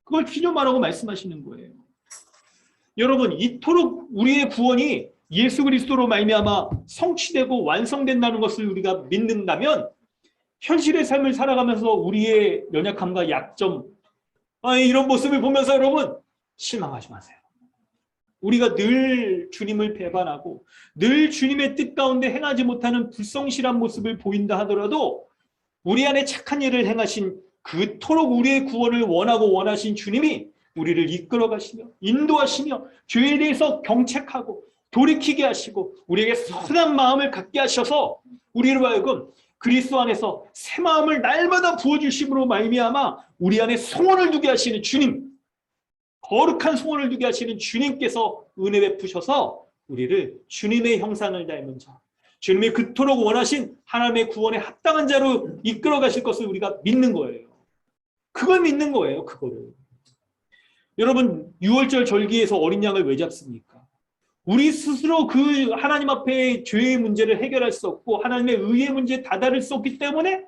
그걸 기념하라고 말씀하시는 거예요. 여러분 이토록 우리의 구원이 예수 그리스도로 말미암아 성취되고 완성된다는 것을 우리가 믿는다면 현실의 삶을 살아가면서 우리의 연약함과 약점 이런 모습을 보면서 여러분 실망하지 마세요. 우리가 늘 주님을 배반하고 늘 주님의 뜻 가운데 행하지 못하는 불성실한 모습을 보인다 하더라도 우리 안에 착한 일을 행하신 그토록 우리의 구원을 원하고 원하신 주님이 우리를 이끌어 가시며 인도하시며 죄에 대해서 경책하고 돌이키게 하시고 우리에게 선한 마음을 갖게 하셔서 우리로 하여금 그리스도 안에서 새 마음을 날마다 부어주심으로 말미암아 우리 안에 소원을 두게 하시는 주님, 거룩한 소원을 두게 하시는 주님께서 은혜 베푸셔서 우리를 주님의 형상을 닮은 자, 주님이 그토록 원하신 하나님의 구원에 합당한 자로 이끌어 가실 것을 우리가 믿는 거예요. 그걸 믿는 거예요. 그거를. 여러분 6월절 절기에서 어린 양을 왜 잡습니까? 우리 스스로 그 하나님 앞에 죄의 문제를 해결할 수 없고 하나님의 의의 문제에 다다를 수 없기 때문에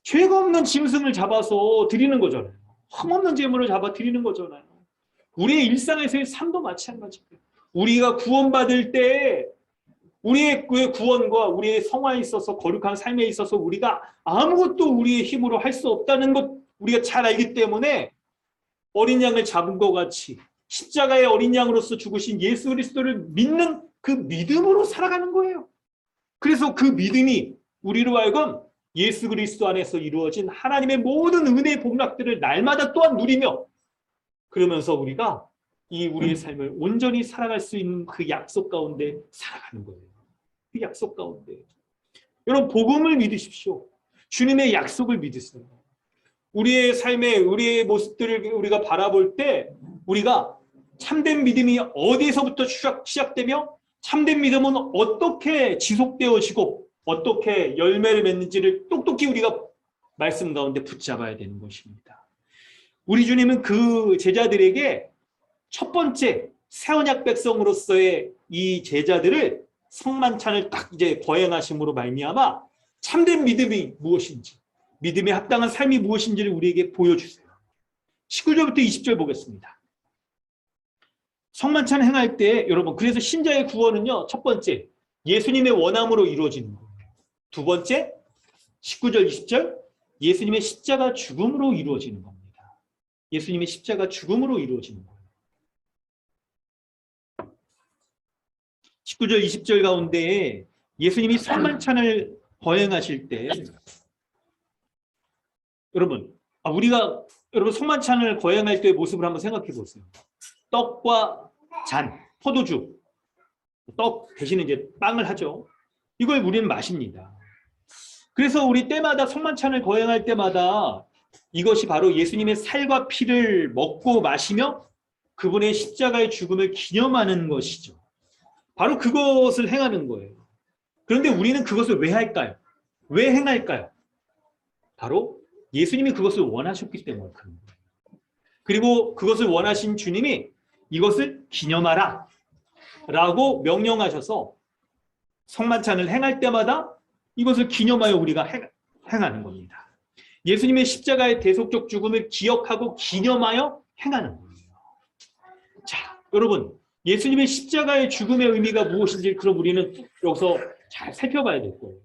죄가 없는 짐승을 잡아서 드리는 거잖아요. 흠없는 제물을 잡아 드리는 거잖아요. 우리의 일상에서의 삶도 마찬가지예요. 우리가 구원받을 때 우리의 구원과 우리의 성화에 있어서 거룩한 삶에 있어서 우리가 아무것도 우리의 힘으로 할 수 없다는 것 우리가 잘 알기 때문에 어린 양을 잡은 것 같이 십자가의 어린 양으로서 죽으신 예수 그리스도를 믿는 그 믿음으로 살아가는 거예요. 그래서 그 믿음이 우리로 하여금 예수 그리스도 안에서 이루어진 하나님의 모든 은혜의 복락들을 날마다 또한 누리며 그러면서 우리가 이 우리의 삶을 온전히 살아갈 수 있는 그 약속 가운데 살아가는 거예요. 그 약속 가운데. 여러분 복음을 믿으십시오. 주님의 약속을 믿으세요. 우리의 삶에 우리의 모습들을 우리가 바라볼 때 우리가 참된 믿음이 어디에서부터 시작되며 참된 믿음은 어떻게 지속되어지고 어떻게 열매를 맺는지를 똑똑히 우리가 말씀 가운데 붙잡아야 되는 것입니다. 우리 주님은 그 제자들에게 첫 번째 새언약 백성으로서의 이 제자들을 성만찬을 딱 이제 거행하심으로 말미암아 참된 믿음이 무엇인지 믿음에 합당한 삶이 무엇인지를 우리에게 보여주세요. 19절부터 20절 보겠습니다. 성만찬 행할 때 여러분 그래서 신자의 구원은요 첫 번째 예수님의 원함으로 이루어지는 거예요. 두 번째 19절 20절 예수님의 십자가 죽음으로 이루어지는 겁니다. 예수님의 십자가 죽음으로 이루어지는 거예요. 19절 20절 가운데 예수님이 성만찬을 거행하실 때 여러분 여러분 성만찬을 거행할 때의 모습을 한번 생각해 보세요. 떡과 잔, 포도주, 떡 대신에 이제 빵을 하죠. 이걸 우리는 마십니다. 그래서 우리 때마다 성만찬을 거행할 때마다 이것이 바로 예수님의 살과 피를 먹고 마시며 그분의 십자가의 죽음을 기념하는 것이죠. 바로 그것을 행하는 거예요. 그런데 우리는 그것을 왜 할까요? 왜 행할까요? 바로 예수님이 그것을 원하셨기 때문에 그런 거예요. 그리고 그것을 원하신 주님이 이것을 기념하라 라고 명령하셔서 성만찬을 행할 때마다 이것을 기념하여 우리가 행하는 겁니다. 예수님의 십자가의 대속적 죽음을 기억하고 기념하여 행하는 거예요. 자, 여러분 예수님의 십자가의 죽음의 의미가 무엇인지 그럼 우리는 여기서 잘 살펴봐야 될 거예요.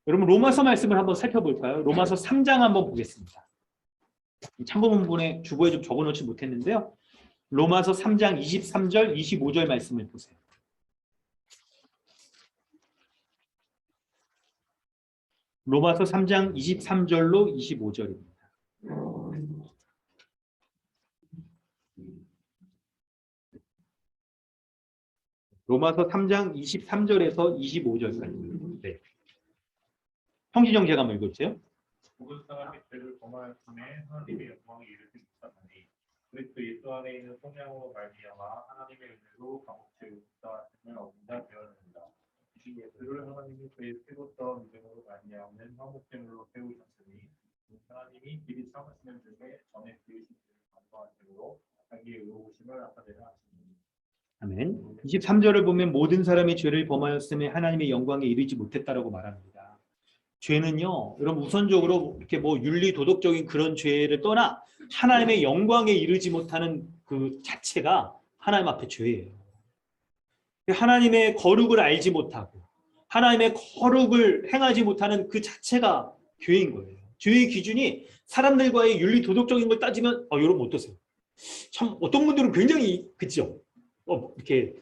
여러분 로마서 말씀을 한번 살펴볼까요? 로마서 3장 한번 보겠습니다. 참고문본에 주보에 좀 적어놓지 못했는데요. 로마서 3장 23절 25절 말씀을 보세요. 로마서 3장 23절로 25절입니다. 로마서 3장 23절에서 25절까지. 네. 형제정 제가 한번 읽어주세요. 모든 사람이 죄를 범하였음에 하나님의 영광에 이르지 못하나니 그리스도 예수 안에 있는 성령으로 말미암아 하나님의 은혜로 감옥죄 용서하심을 얻는다 되었습니다. 이 예수를 하나님이 그의 피로써 믿음으로 말미암는 화목제물로 세우셨으니 하나님이 미리 참으시는 중에 전에 지으신 죄를 감사하심으로 자기의 의로우심을 나타내라 하시니. 아멘. 23절을 보면 모든 사람이 죄를 범하였음에 하나님의 영광에 이르지 못했다라고 말합니다. 죄는요, 여러분 우선적으로 이렇게 뭐 윤리 도덕적인 그런 죄를 떠나 하나님의 영광에 이르지 못하는 그 자체가 하나님 앞에 죄예요. 하나님의 거룩을 알지 못하고 하나님의 거룩을 행하지 못하는 그 자체가 죄인 거예요. 죄의 기준이 사람들과의 윤리 도덕적인 걸 따지면 여러분 어떠세요? 참 어떤 분들은 굉장히 그죠? 이렇게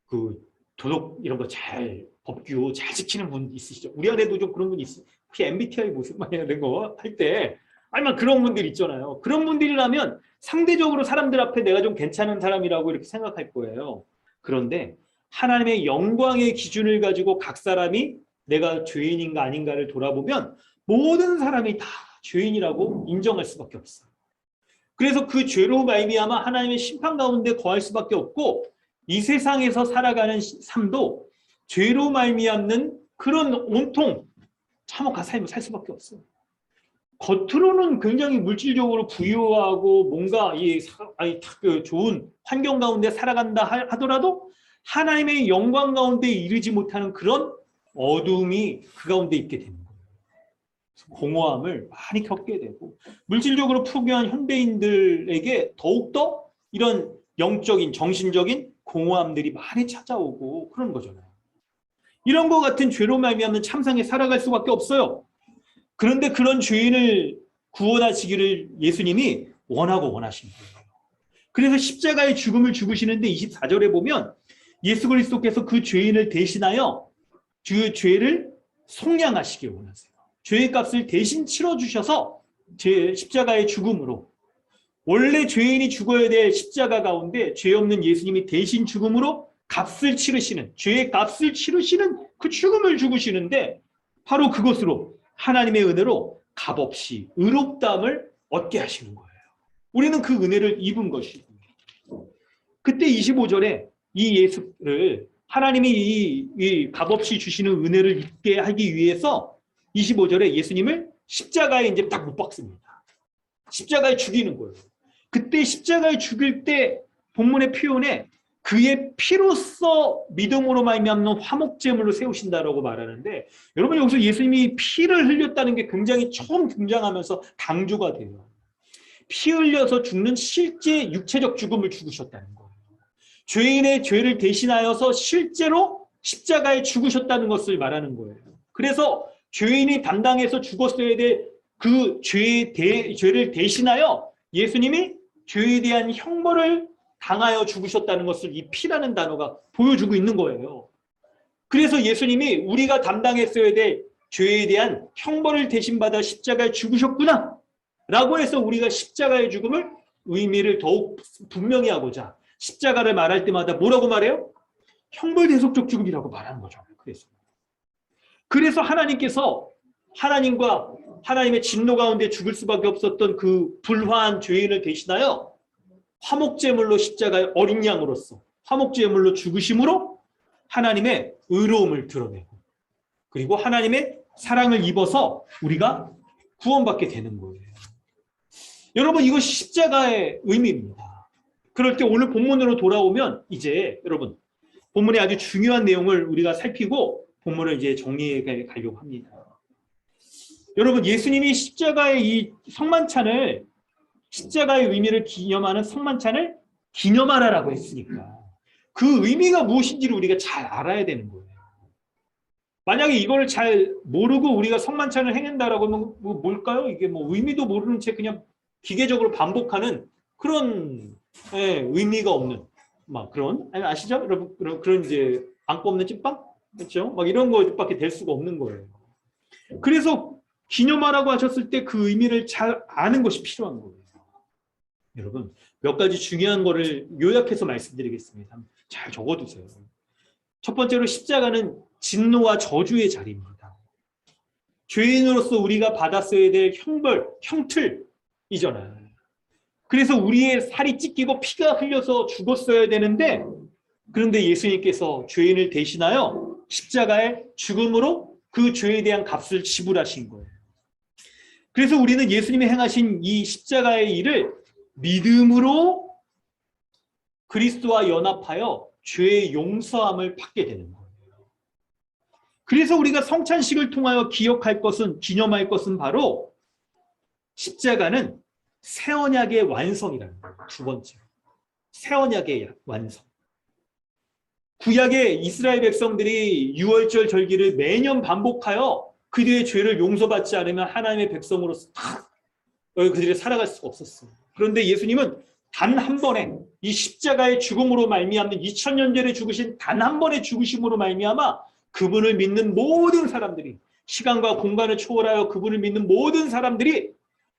그 도덕 이런 거 잘 법규 잘 지키는 분 있으시죠? 우리 안에도 좀 그런 분이 있어요. 혹시 MBTI 모습만 이런 거 할 때 아니면 그런 분들 있잖아요. 그런 분들이라면 상대적으로 사람들 앞에 내가 좀 괜찮은 사람이라고 이렇게 생각할 거예요. 그런데 하나님의 영광의 기준을 가지고 각 사람이 내가 죄인인가 아닌가를 돌아보면 모든 사람이 다 죄인이라고 인정할 수밖에 없어요. 그래서 그 죄로 말미암아 하나님의 심판 가운데 거할 수밖에 없고 이 세상에서 살아가는 삶도 죄로 말미암는 그런 온통 참혹한 삶을 살 수밖에 없어요. 겉으로는 굉장히 물질적으로 부유하고 뭔가 그 좋은 환경 가운데 살아간다 하더라도 하나님의 영광 가운데 이르지 못하는 그런 어둠이 그 가운데 있게 되는 거예요. 공허함을 많이 겪게 되고 물질적으로 풍요한 현대인들에게 더욱더 이런 영적인 정신적인 공허함들이 많이 찾아오고 그런 거잖아요. 이런 것 같은 죄로 말미암는 참상에 살아갈 수밖에 없어요. 그런데 그런 죄인을 구원하시기를 예수님이 원하고 원하신 거예요. 그래서 십자가의 죽음을 죽으시는데 24절에 보면 예수 그리스도께서 그 죄인을 대신하여 그 죄를 속량하시길 원하세요. 죄의 값을 대신 치러주셔서 십자가의 죽음으로 원래 죄인이 죽어야 될 십자가 가운데 죄 없는 예수님이 대신 죽음으로 값을 치르시는 죄의 값을 치르시는 그 죽음을 죽으시는데 바로 그것으로 하나님의 은혜로 값없이 의롭다함을 얻게 하시는 거예요. 우리는 그 은혜를 입은 것이고 그때 25절에 이 예수를 하나님이 이 값없이 주시는 은혜를 입게 하기 위해서 25절에 예수님을 십자가에 이제 딱 못 박습니다. 십자가에 죽이는 거예요. 그때 십자가에 죽일 때 본문의 표현에 그의 피로써 믿음으로 말미암는 화목제물로 세우신다라고 말하는데 여러분 여기서 예수님이 피를 흘렸다는 게 굉장히 처음 등장하면서 강조가 돼요. 피 흘려서 죽는 실제 육체적 죽음을 죽으셨다는 거예요. 죄인의 죄를 대신하여서 실제로 십자가에 죽으셨다는 것을 말하는 거예요. 그래서 죄인이 담당해서 죽었어야 될 그 죄를 대신하여 예수님이 죄에 대한 형벌을 당하여 죽으셨다는 것을 이 피라는 단어가 보여주고 있는 거예요. 그래서 예수님이 우리가 담당했어야 될 죄에 대한 형벌을 대신받아 십자가에 죽으셨구나 라고 해서 우리가 십자가의 죽음을 의미를 더욱 분명히 하고자 십자가를 말할 때마다 뭐라고 말해요? 형벌 대속적 죽음이라고 말하는 거죠. 그래서 하나님께서 하나님과 하나님의 진노 가운데 죽을 수밖에 없었던 그 불화한 죄인을 대신하여 화목제물로 십자가의 어린 양으로서 화목제물로 죽으심으로 하나님의 의로움을 드러내고 그리고 하나님의 사랑을 입어서 우리가 구원받게 되는 거예요. 여러분 이것이 십자가의 의미입니다. 그럴 때 오늘 본문으로 돌아오면 이제 여러분 본문의 아주 중요한 내용을 우리가 살피고 본문을 이제 정리해 가려고 합니다. 여러분 예수님이 십자가의 이 성만찬을 십자가의 의미를 기념하는 성만찬을 기념하라라고 했으니까 그 의미가 무엇인지를 우리가 잘 알아야 되는 거예요. 만약에 이걸 잘 모르고 우리가 성만찬을 행한다라고 하면 뭘까요? 이게 뭐 의미도 모르는 채 그냥 기계적으로 반복하는 그런 의미가 없는 막 그런 아시죠? 여러분 그런 이제 안고 없는 찐빵 그렇죠? 막 이런 것밖에 될 수가 없는 거예요. 그래서 기념하라고 하셨을 때 그 의미를 잘 아는 것이 필요한 거예요. 여러분 몇 가지 중요한 거를 요약해서 말씀드리겠습니다. 잘 적어두세요. 첫 번째로 십자가는 진노와 저주의 자리입니다. 죄인으로서 우리가 받았어야 될 형벌, 형틀이잖아요. 그래서 우리의 살이 찢기고 피가 흘려서 죽었어야 되는데 그런데 예수님께서 죄인을 대신하여 십자가의 죽음으로 그 죄에 대한 값을 지불하신 거예요. 그래서 우리는 예수님이 행하신 이 십자가의 일을 믿음으로 그리스도와 연합하여 죄의 용서함을 받게 되는 거예요. 그래서 우리가 성찬식을 통하여 기억할 것은 기념할 것은 바로 십자가는 새 언약의 완성이라는 거예요. 두 번째로 새 언약의 완성. 구약의 이스라엘 백성들이 유월절 절기를 매년 반복하여 그들의 죄를 용서받지 않으면 하나님의 백성으로서 그들이 살아갈 수가 없었어요. 그런데 예수님은 단 한 번에 이 십자가의 죽음으로 말미암는 2000년 전에 죽으신 단 한 번의 죽으심으로 말미암아 그분을 믿는 모든 사람들이 시간과 공간을 초월하여 그분을 믿는 모든 사람들이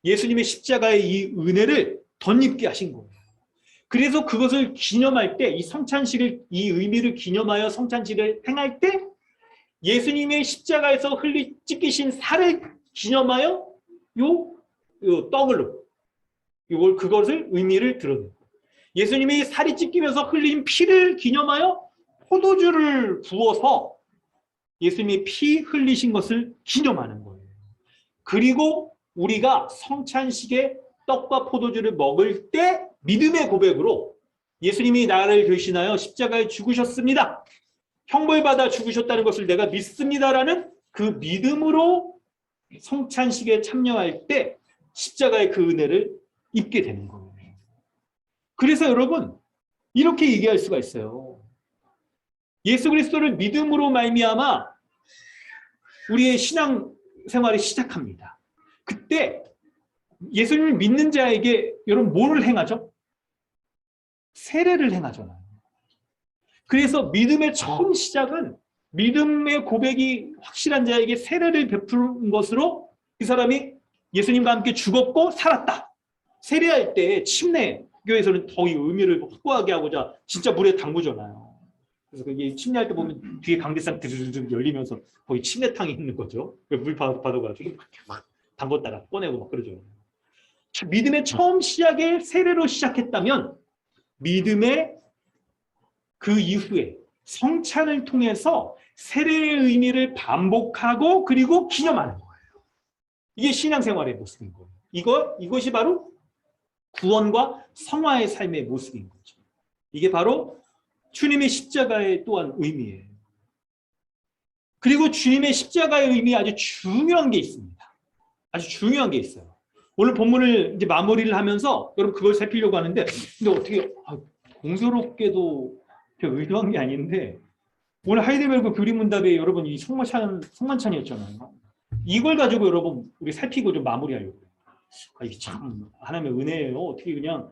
예수님의 십자가의 이 은혜를 덧입게 하신 거예요. 그래서 그것을 기념할 때 이 성찬식을 이 의미를 기념하여 성찬식을 행할 때 예수님의 십자가에서 찢기신 살을 기념하여 요 떡으로 그것을 의미를 드러내고 예수님이 살이 찢기면서 흘린 피를 기념하여 포도주를 부어서 예수님이 피 흘리신 것을 기념하는 거예요. 그리고 우리가 성찬식에 떡과 포도주를 먹을 때 믿음의 고백으로 예수님이 나를 대신하여 십자가에 죽으셨습니다. 형벌받아 죽으셨다는 것을 내가 믿습니다라는 그 믿음으로 성찬식에 참여할 때 십자가의 그 은혜를 입게 되는 거예요. 그래서 여러분 이렇게 얘기할 수가 있어요. 예수 그리스도를 믿음으로 말미암아 우리의 신앙 생활이 시작합니다. 그때 예수님을 믿는 자에게 여러분 뭐를 행하죠? 세례를 행하잖아요. 그래서 믿음의 처음 시작은 믿음의 고백이 확실한 자에게 세례를 베푸는 것으로 이 사람이 예수님과 함께 죽었고 살았다. 세례할 때 침례교에서는 더 이 의미를 확고하게 하고자 진짜 물에 담그잖아요. 그래서 그게 침례할 때 보면 뒤에 강대상 드르르 열리면서 거의 침례탕이 있는 거죠. 물 받아가지고 막 담궜다가 꺼내고 막 그러죠. 믿음의 처음 시작에 세례로 시작했다면 믿음의 그 이후에 성찬을 통해서 세례의 의미를 반복하고 그리고 기념하는 거예요. 이게 신앙생활의 모습인 거예요. 이것이 바로 구원과 성화의 삶의 모습인 거죠. 이게 바로 주님의 십자가의 또한 의미예요. 그리고 주님의 십자가의 의미에 아주 중요한 게 있습니다. 아주 중요한 게 있어요. 오늘 본문을 이제 마무리를 하면서 여러분 그걸 살피려고 하는데 근데 어떻게 공교롭게도 의도한 게 아닌데 오늘 하이델베르크 교리문답에 여러분 이 성만찬이었잖아요. 이걸 가지고 여러분 우리 살피고 좀 마무리하려고 해요. 이게 참 하나님의 은혜예요. 어떻게 그냥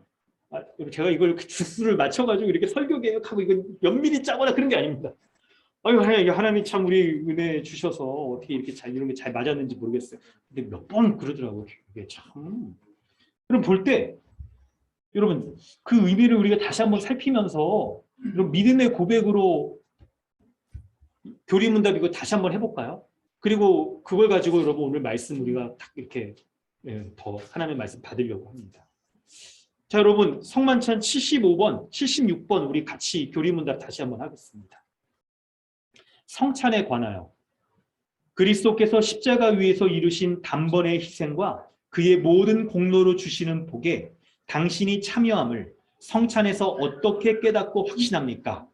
제가 이걸 주스를 맞춰가지고 이렇게 설교 계획하고 이거 면밀히 짜거나 그런 게 아닙니다. 하나님이 참 우리 은혜 주셔서 어떻게 이렇게 이런 게 잘 맞았는지 모르겠어요. 근데 몇 번 그러더라고요. 이게 참. 그럼 볼 때 여러분 그 의미를 우리가 다시 한번 살피면서 이런 믿음의 고백으로 교리문답 이거 다시 한번 해볼까요? 그리고 그걸 가지고 여러분 오늘 말씀 우리가 딱 이렇게 더 하나님의 말씀 받으려고 합니다. 자 여러분 성만찬 75번, 76번 우리 같이 교리문답 다시 한번 하겠습니다. 성찬에 관하여 그리스도께서 십자가 위에서 이루신 단번의 희생과 그의 모든 공로로 주시는 복에 당신이 참여함을 성찬에서 어떻게 깨닫고 확신합니까?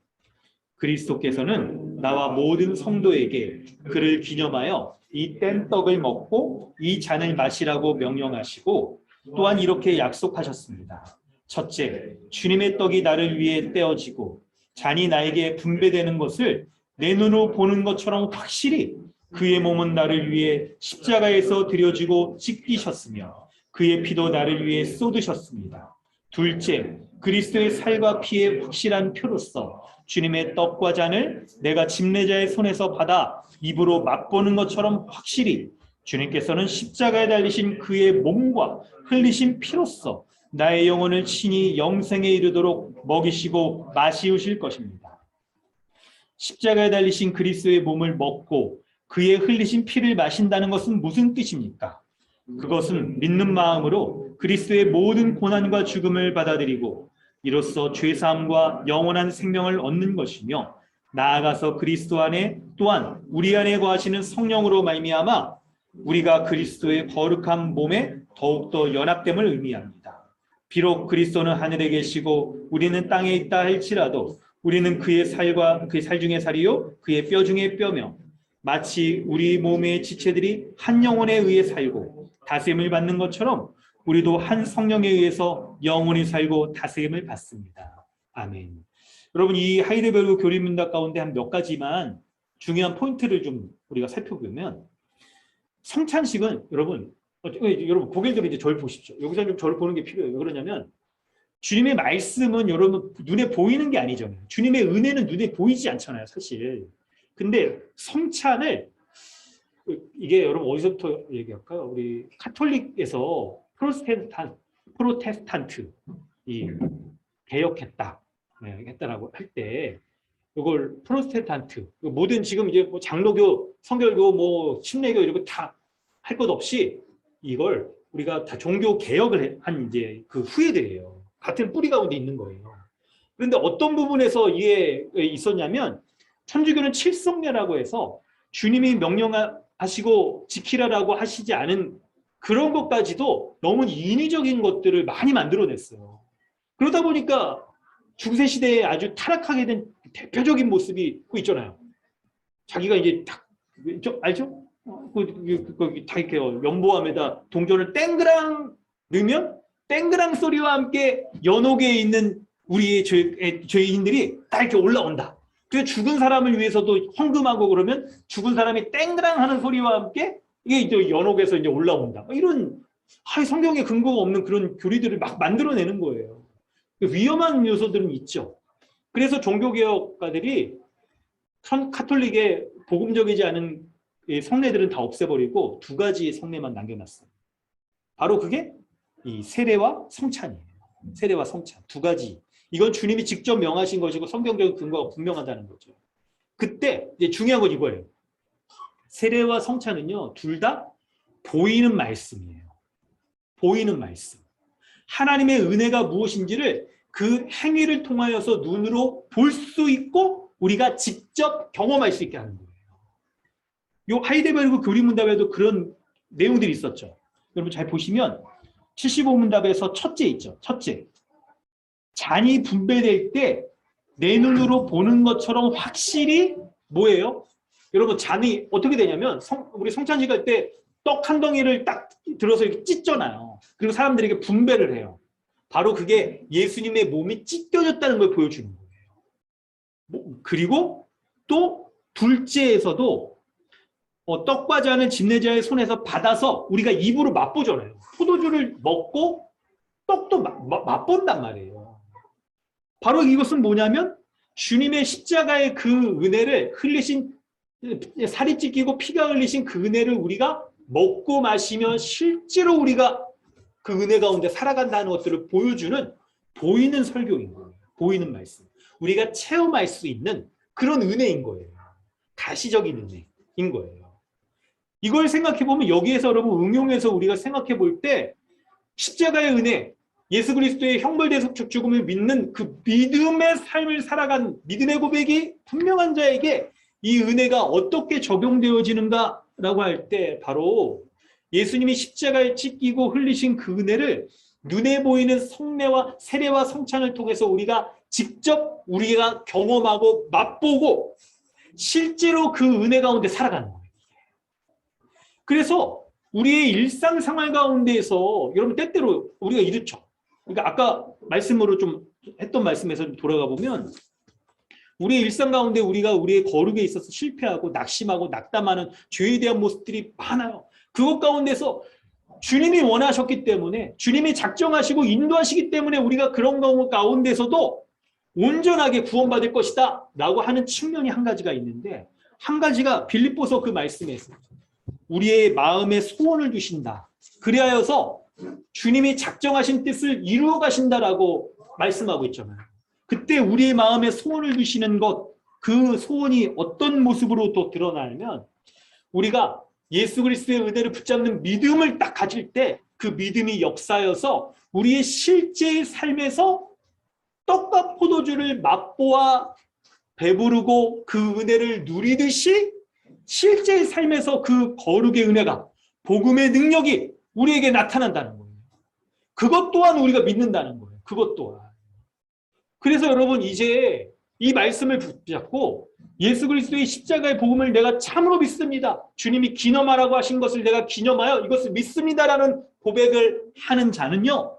그리스도께서는 나와 모든 성도에게 그를 기념하여 이 뗀떡을 먹고 이 잔을 마시라고 명령하시고 또한 이렇게 약속하셨습니다. 첫째, 주님의 떡이 나를 위해 떼어지고 잔이 나에게 분배되는 것을 내 눈으로 보는 것처럼 확실히 그의 몸은 나를 위해 십자가에서 드려지고 찢기셨으며 그의 피도 나를 위해 쏟으셨습니다. 둘째, 그리스도의 살과 피의 확실한 표로서 주님의 떡과 잔을 내가 집례자의 손에서 받아 입으로 맛보는 것처럼 확실히 주님께서는 십자가에 달리신 그의 몸과 흘리신 피로서 나의 영혼을 친히 영생에 이르도록 먹이시고 마시우실 것입니다. 십자가에 달리신 그리스도의 몸을 먹고 그의 흘리신 피를 마신다는 것은 무슨 뜻입니까? 그것은 믿는 마음으로 그리스도의 모든 고난과 죽음을 받아들이고 이로써 죄사함과 영원한 생명을 얻는 것이며 나아가서 그리스도 안에 또한 우리 안에 거하시는 성령으로 말미암아 우리가 그리스도의 거룩한 몸에 더욱더 연합됨을 의미합니다. 비록 그리스도는 하늘에 계시고 우리는 땅에 있다 할지라도 우리는 그의 살과 그의 살 중에 살이요 그의 뼈 중에 뼈며 마치 우리 몸의 지체들이 한 영혼에 의해 살고 다스림을 받는 것처럼 우리도 한 성령에 의해서 영원히 살고 다스림을 받습니다. 아멘. 여러분 이 하이델베르크 교리문답 가운데 한 몇 가지만 중요한 포인트를 좀 우리가 살펴보면 성찬식은 여러분 고개들 이제 저를 보십시오. 여기서 좀 저를 보는 게 필요해요. 왜 그러냐면 주님의 말씀은 여러분 눈에 보이는 게 아니잖아요. 주님의 은혜는 눈에 보이지 않잖아요, 사실. 근데 성찬을 이게 여러분 어디서부터 얘기할까요? 우리 카톨릭에서 프로테스탄트 이 개혁했다, 했다라고 할 때 이걸 프로테스탄트 모든 지금 이제 뭐 장로교, 성결교, 뭐 침례교 이런 거 다 할 것 없이 이걸 우리가 다 종교 개혁을 한 이제 그 후예들이에요. 같은 뿌리 가운데 있는 거예요. 그런데 어떤 부분에서 이게 있었냐면 천주교는 칠성례라고 해서 주님이 명령하시고 지키라라고 하시지 않은 그런 것까지도 너무 인위적인 것들을 많이 만들어냈어요. 그러다 보니까 중세 시대에 아주 타락하게 된 대표적인 모습이 그 있잖아요. 자기가 이제 딱 알죠? 다 이렇게 연보함에다 동전을 땡그랑 넣으면 땡그랑 소리와 함께 연옥에 있는 우리의 죄인들이 다 이렇게 올라온다. 그래서 죽은 사람을 위해서도 헌금하고 그러면 죽은 사람이 땡그랑 하는 소리와 함께 이게 이제 연옥에서 이제 올라온다. 이런 성경에 근거가 없는 그런 교리들을 막 만들어내는 거예요. 위험한 요소들은 있죠. 그래서 종교개혁가들이 카톨릭의 복음적이지 않은 성례들은 다 없애버리고 두 가지의 성례만 남겨놨어요. 바로 그게 이 세례와 성찬이에요. 세례와 성찬 두 가지. 이건 주님이 직접 명하신 것이고 성경적인 근거가 분명하다는 거죠. 그때 이제 중요한 건 이거예요. 세례와 성찬은요, 둘 다 보이는 말씀이에요. 보이는 말씀. 하나님의 은혜가 무엇인지를 그 행위를 통하여서 눈으로 볼 수 있고 우리가 직접 경험할 수 있게 하는 거예요. 요 하이데베르그 교리문답에도 그런 내용들이 있었죠. 여러분 잘 보시면 75문답에서 첫째 있죠. 첫째. 잔이 분배될 때 내 눈으로 보는 것처럼 확실히 뭐예요? 여러분 잔이 어떻게 되냐면 우리 성찬식 할 때 떡 한 덩이를 딱 들어서 이렇게 찢잖아요. 그리고 사람들에게 분배를 해요. 바로 그게 예수님의 몸이 찢겨졌다는 걸 보여주는 거예요. 그리고 또 둘째에서도 떡과 잔을 집례자의 손에서 받아서 우리가 입으로 맛보잖아요. 포도주를 먹고 떡도 맛본단 말이에요. 바로 이것은 뭐냐면 주님의 십자가의 그 은혜를 흘리신, 살이 찢기고 피가 흘리신 그 은혜를 우리가 먹고 마시면 실제로 우리가 그 은혜 가운데 살아간다는 것들을 보여주는 보이는 설교인 거예요. 보이는 말씀. 우리가 체험할 수 있는 그런 은혜인 거예요. 가시적인 은혜인 거예요. 이걸 생각해 보면 여기에서 여러분 응용해서 우리가 생각해 볼 때 십자가의 은혜, 예수 그리스도의 형벌대속축 죽음을 믿는 그 믿음의 삶을 살아간 믿음의 고백이 분명한 자에게 이 은혜가 어떻게 적용되어지는가라고 할 때 바로 예수님이 십자가에 찢기고 흘리신 그 은혜를 눈에 보이는 성례와 세례와 성찬을 통해서 우리가 직접 우리가 경험하고 맛보고 실제로 그 은혜 가운데 살아가는 거예요. 그래서 우리의 일상생활 가운데에서 여러분 때때로 우리가 이렇죠. 그러니까 아까 말씀으로 좀 했던 말씀에서 좀 돌아가 보면 우리의 일상 가운데 우리가 우리의 거룩에 있어서 실패하고 낙심하고 낙담하는 죄에 대한 모습들이 많아요. 그것 가운데서 주님이 원하셨기 때문에 주님이 작정하시고 인도하시기 때문에 우리가 그런 가운데서도 온전하게 구원받을 것이다 라고 하는 측면이 한 가지가 있는데 한 가지가 빌립보서 그 말씀에 있어요. 우리의 마음에 소원을 주신다. 그리하여서 주님이 작정하신 뜻을 이루어 가신다라고 말씀하고 있잖아요. 그때 우리의 마음에 소원을 주시는 것, 그 소원이 어떤 모습으로 또 드러나면 우리가 예수 그리스도의 은혜를 붙잡는 믿음을 딱 가질 때 그 믿음이 역사여서 우리의 실제의 삶에서 떡과 포도주를 맛보아 배부르고 그 은혜를 누리듯이 실제의 삶에서 그 거룩의 은혜가 복음의 능력이 우리에게 나타난다는 거예요. 그것 또한 우리가 믿는다는 거예요. 그것 또한. 그래서 여러분 이제 이 말씀을 붙잡고 예수 그리스도의 십자가의 복음을 내가 참으로 믿습니다. 주님이 기념하라고 하신 것을 내가 기념하여 이것을 믿습니다라는 고백을 하는 자는요.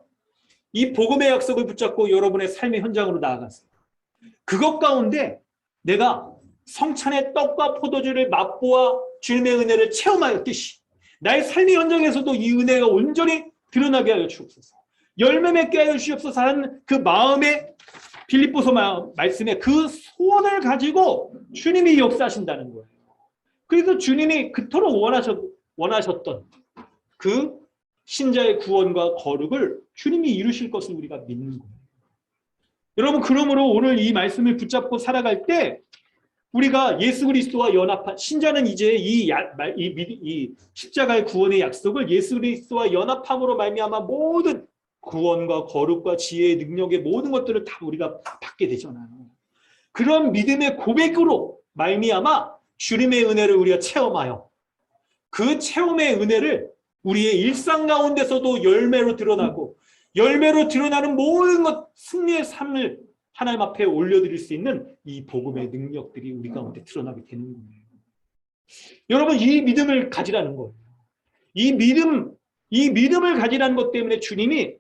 이 복음의 약속을 붙잡고 여러분의 삶의 현장으로 나아가세요. 그것 가운데 내가 성찬의 떡과 포도주를 맛보아 주님의 은혜를 체험하였듯이 나의 삶의 현장에서도 이 은혜가 온전히 드러나게 하여 주옵소서. 열매 맺게 하여 주옵소서 하는 그 마음의 빌립보서 말씀에 그 소원을 가지고 주님이 역사하신다는 거예요. 그래서 주님이 그토록 원하셨던 그 신자의 구원과 거룩을 주님이 이루실 것을 우리가 믿는 거예요. 여러분 그러므로 오늘 이 말씀을 붙잡고 살아갈 때 우리가 예수 그리스도와 연합한 신자는 이제 이 십자가의 구원의 약속을 예수 그리스도와 연합함으로 말미암아 모든 구원과 거룩과 지혜의 능력의 모든 것들을 다 우리가 받게 되잖아요. 그런 믿음의 고백으로 말미암아 주님의 은혜를 우리가 체험하여 그 체험의 은혜를 우리의 일상 가운데서도 열매로 드러나고 열매로 드러나는 모든 것 승리의 삶을 하나님 앞에 올려드릴 수 있는 이 복음의 능력들이 우리 가운데 드러나게 되는 거예요. 여러분, 이 믿음을 가지라는 거예요. 이 믿음을 가지라는 것 때문에 주님이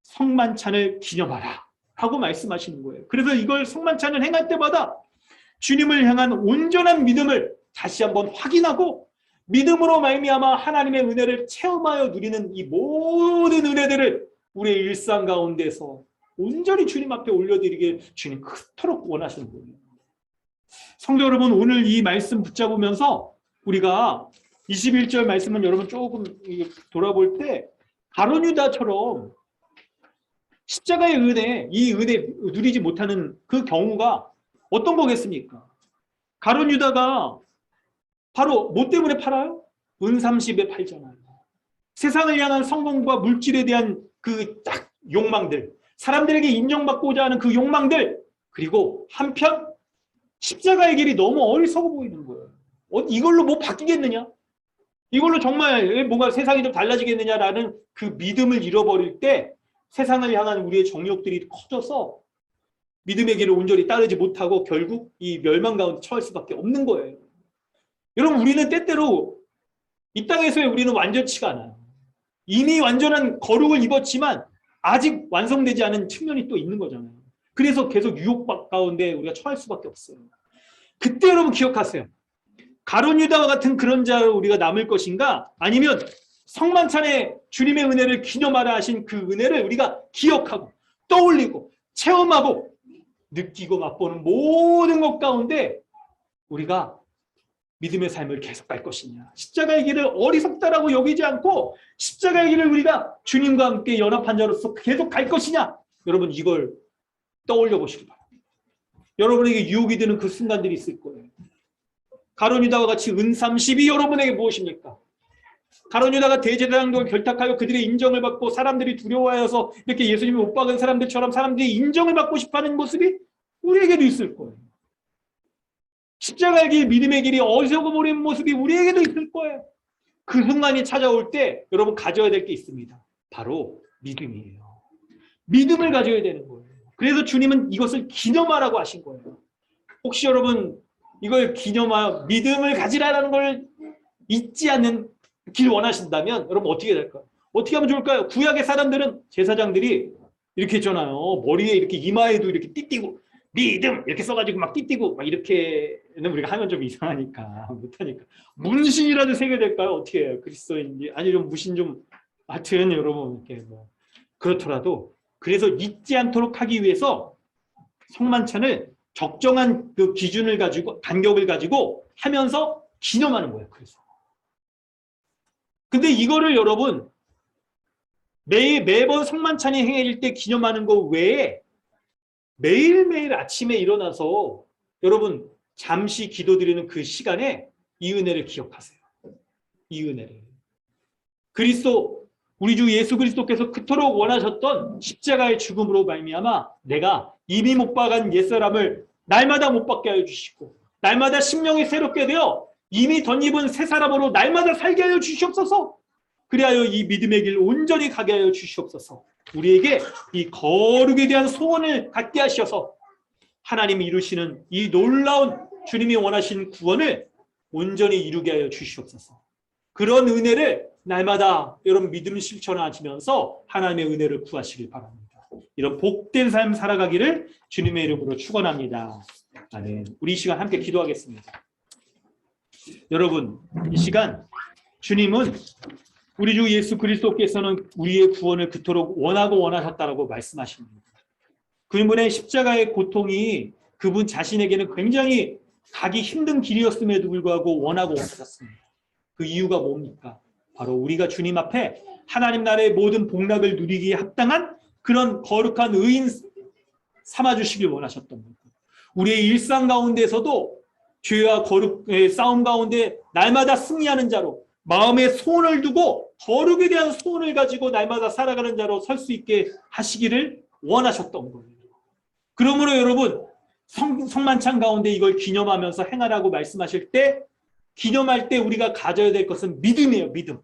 성만찬을 기념하라 하고 말씀하시는 거예요. 그래서 이걸 성만찬을 행할 때마다 주님을 향한 온전한 믿음을 다시 한번 확인하고 믿음으로 말미암아 하나님의 은혜를 체험하여 누리는 이 모든 은혜들을 우리의 일상 가운데서 온전히 주님 앞에 올려드리길 주님 그토록 원하시는 거예요. 성도 여러분, 오늘 이 말씀 붙잡으면서 우리가 21절 말씀은 여러분 조금 돌아볼 때 가룟 유다처럼 십자가의 은혜, 이 은혜 누리지 못하는 그 경우가 어떤 거겠습니까? 가룟 유다가 바로 뭐 때문에 팔아요? 은 30에 팔잖아요. 세상을 향한 성공과 물질에 대한 그 딱 욕망들, 사람들에게 인정받고자 하는 그 욕망들, 그리고 한편 십자가의 길이 너무 어리석어 보이는 거예요. 이걸로 뭐 바뀌겠느냐? 이걸로 정말 뭔가 세상이 좀 달라지겠느냐라는 그 믿음을 잃어버릴 때 세상을 향한 우리의 정욕들이 커져서 믿음의 길을 온전히 따르지 못하고 결국 이 멸망 가운데 처할 수밖에 없는 거예요. 여러분, 우리는 때때로 이 땅에서의 우리는 완전치가 않아요. 이미 완전한 거룩을 입었지만 아직 완성되지 않은 측면이 또 있는 거잖아요. 그래서 계속 유혹 가운데 우리가 처할 수밖에 없어요. 그때 여러분 기억하세요. 가룟 유다와 같은 그런 자로 우리가 남을 것인가? 아니면 성만찬에 주님의 은혜를 기념하라 하신 그 은혜를 우리가 기억하고 떠올리고 체험하고 느끼고 맛보는 모든 것 가운데 우리가 믿음의 삶을 계속 갈 것이냐. 십자가의 길을 어리석다라고 여기지 않고 십자가의 길을 우리가 주님과 함께 연합한 자로서 계속 갈 것이냐. 여러분, 이걸 떠올려 보시기 바랍니다. 여러분에게 유혹이 되는 그 순간들이 있을 거예요. 가룟 유다와 같이 은 30이 여러분에게 무엇입니까? 가룟 유다가 대제사장들을 결탁하여 그들의 인정을 받고 사람들이 두려워하여서 이렇게 예수님을 못 박은 사람들처럼 사람들이 인정을 받고 싶어하는 모습이 우리에게도 있을 거예요. 십자가의 길, 믿음의 길이 어리석어 보이는 모습이 우리에게도 있을 거예요. 그 순간이 찾아올 때 여러분 가져야 될 게 있습니다. 바로 믿음이에요. 믿음을 가져야 되는 거예요. 그래서 주님은 이것을 기념하라고 하신 거예요. 혹시 여러분 이걸 기념하여 믿음을 가지라는 걸 잊지 않는 길 원하신다면 여러분 어떻게 될까요? 어떻게 하면 좋을까요? 구약의 사람들은 제사장들이 이렇게 했잖아요. 머리에 이렇게 이마에도 이렇게 띠띠고 믿음 이렇게 써가지고 막 띠띠고 막 이렇게는 우리가 하면 좀 이상하니까 못하니까 문신이라도 새겨야 될까요? 어떻게 해요? 그리스도인지 아니 좀 무신 좀 하여튼 여러분 이렇게 뭐 그렇더라도 그래서 잊지 않도록 하기 위해서 성만찬을 적정한 그 기준을 가지고 간격을 가지고 하면서 기념하는 거예요. 그래서 근데 이거를 여러분 매번 성만찬이 행해질 때 기념하는 거 외에 매일매일 아침에 일어나서 여러분 잠시 기도드리는 그 시간에 이 은혜를 기억하세요. 이 은혜를. 그리스도 우리 주 예수 그리스도께서 그토록 원하셨던 십자가의 죽음으로 말미암아 내가 이미 못 박은 옛사람을 날마다 못 박게 하여 주시고 날마다 심령이 새롭게 되어 이미 덧입은 새 사람으로 날마다 살게 하여 주시옵소서. 그리하여 이 믿음의 길 온전히 가게 하여 주시옵소서. 우리에게 이 거룩에 대한 소원을 갖게 하셔서 하나님이 이루시는 이 놀라운 주님이 원하신 구원을 온전히 이루게 하여 주시옵소서. 그런 은혜를 날마다 여러분 믿음 실천하시면서 하나님의 은혜를 구하시길 바랍니다. 이런 복된 삶 살아가기를 주님의 이름으로 축원합니다. 아멘. 우리 이 시간 함께 기도하겠습니다. 여러분 이 시간 주님은 우리 주 예수 그리스도께서는 우리의 구원을 그토록 원하고 원하셨다라고 말씀하십니다. 그분의 십자가의 고통이 그분 자신에게는 굉장히 가기 힘든 길이었음에도 불구하고 원하고 원하셨습니다. 그 이유가 뭡니까? 바로 우리가 주님 앞에 하나님 나라의 모든 복락을 누리기에 합당한 그런 거룩한 의인 삼아주시길 원하셨던 거예요. 우리의 일상 가운데서도 죄와 거룩의 싸움 가운데 날마다 승리하는 자로 마음에 소원을 두고 거룩에 대한 소원을 가지고 날마다 살아가는 자로 설 수 있게 하시기를 원하셨던 거예요. 그러므로 여러분 성만찬 가운데 이걸 기념하면서 행하라고 말씀하실 때 기념할 때 우리가 가져야 될 것은 믿음이에요. 믿음.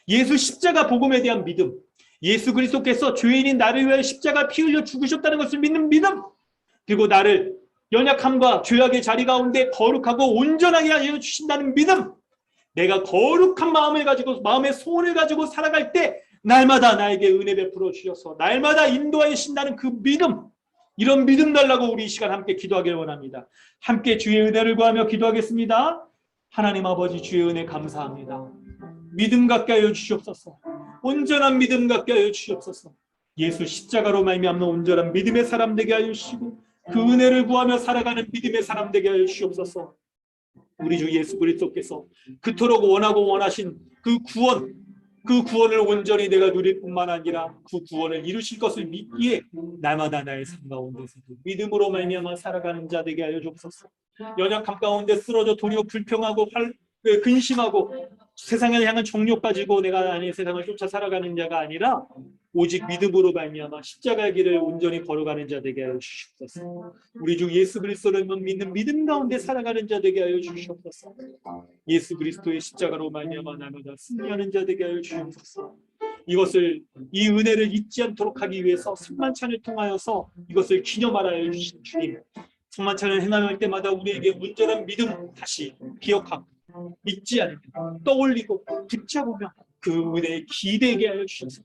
예수 십자가 복음에 대한 믿음, 예수 그리스도께서 죄인인 나를 위하여 십자가 피 흘려 죽으셨다는 것을 믿는 믿음, 그리고 나를 연약함과 죄악의 자리 가운데 거룩하고 온전하게 하여 주신다는 믿음, 내가 거룩한 마음을 가지고 마음의 소원을 가지고 살아갈 때 날마다 나에게 은혜 베풀어 주셔서 날마다 인도하여 주신다는 그 믿음, 이런 믿음 달라고 우리 이 시간 함께 기도하기를 원합니다. 함께 주의 은혜를 구하며 기도하겠습니다. 하나님 아버지, 주의 은혜 감사합니다. 믿음 갖게 하여 주시옵소서. 온전한 믿음 갖게 하여 주시옵소서. 예수 십자가로 말미암는 온전한 믿음의 사람 되게 하여 주시고 그 은혜를 구하며 살아가는 믿음의 사람 되게 하여 주시옵소서. 우리 주 예수 그리스도께서 그토록 원하고 원하신 그 구원을 온전히 내가 누릴 뿐만 아니라 그 구원을 이루실 것을 믿기에 날마다 나의 삶 가운데서도 믿음으로 말미암아 살아가는 자 되게 하여 주옵소서. 연약함 가운데 쓰러져 도리어 불평하고 근심하고 세상을 향한 정욕 가지고 내가 아닌 세상을 쫓아 살아가는 자가 아니라 오직 믿음으로 말미암아 십자가의 길을 온전히 걸어가는 자 되게 하여 주시옵소서. 우리 주 예수 그리스도를 믿는 믿음 가운데 살아가는 자 되게 하여 주시옵소서. 예수 그리스도의 십자가로 말미암아 날마다 승리하는 자 되게 하여 주시옵소서. 이 은혜를 잊지 않도록 하기 위해서 성만찬을 통하여서 이것을 기념하여 주신 주님, 성만찬을 행할 때마다 우리에게 온전한 믿음 다시 기억하고 잊지 않고 떠올리고 붙잡으며 그 은혜에 기대게 하여 주셔서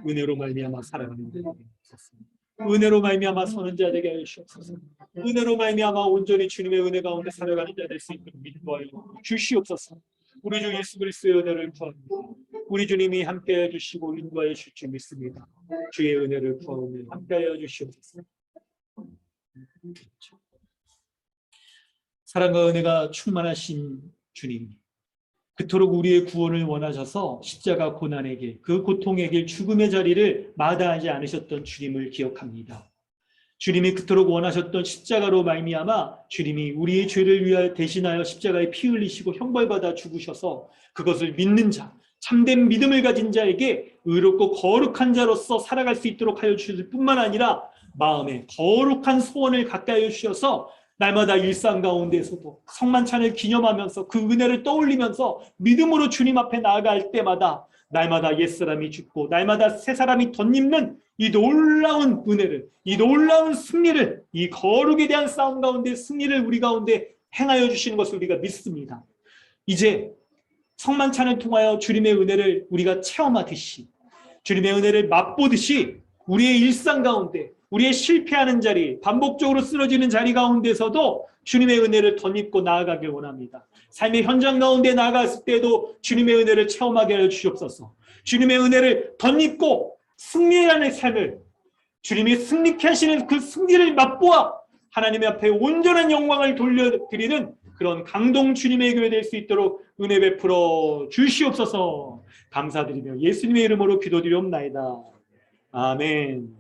은혜로 말미암아 살아가는 자 되게 하옵소서. 은혜로 말미암아 서는 자 되게 하여 주옵소서. 은혜로 말미암아 온전히 주님의 은혜 가운데 살아가는 자 될 수 있도록 인도하여 주시옵소서. 우리 주 예수 그리스도의 은혜를 구합니다. 우리 주님이 함께해 주시고 인도하여 주실 줄 믿습니다. 주의 은혜를 구하오며 함께하여 주시옵소서. 사랑과 은혜가 충만하신 주님, 그토록 우리의 구원을 원하셔서 십자가 고난의 길, 그 고통의 길, 죽음의 자리를 마다하지 않으셨던 주님을 기억합니다. 주님이 그토록 원하셨던 십자가로 말미암아 주님이 우리의 죄를 위하여 대신하여 십자가에 피 흘리시고 형벌받아 죽으셔서 그것을 믿는 자, 참된 믿음을 가진 자에게 의롭고 거룩한 자로서 살아갈 수 있도록 하여 주실 뿐만 아니라 마음에 거룩한 소원을 갖게 하여 주셔서 날마다 일상 가운데서도 성만찬을 기념하면서 그 은혜를 떠올리면서 믿음으로 주님 앞에 나아갈 때마다 날마다 옛사람이 죽고 날마다 새사람이 덧입는 이 놀라운 은혜를, 이 놀라운 승리를, 이 거룩에 대한 싸움 가운데 승리를 우리 가운데 행하여 주시는 것을 우리가 믿습니다. 이제 성만찬을 통하여 주님의 은혜를 우리가 체험하듯이, 주님의 은혜를 맛보듯이 우리의 일상 가운데, 우리의 실패하는 자리, 반복적으로 쓰러지는 자리 가운데서도 주님의 은혜를 덧입고 나아가길 원합니다. 삶의 현장 가운데 나아갔을 때도 주님의 은혜를 체험하게 하여 주시옵소서. 주님의 은혜를 덧입고 승리하는 삶을, 주님이 승리케 하시는 그 승리를 맛보아 하나님의 앞에 온전한 영광을 돌려드리는 그런 강동 주님의 교회 될 수 있도록 은혜 베풀어 주시옵소서. 감사드리며 예수님의 이름으로 기도드리옵나이다. 아멘.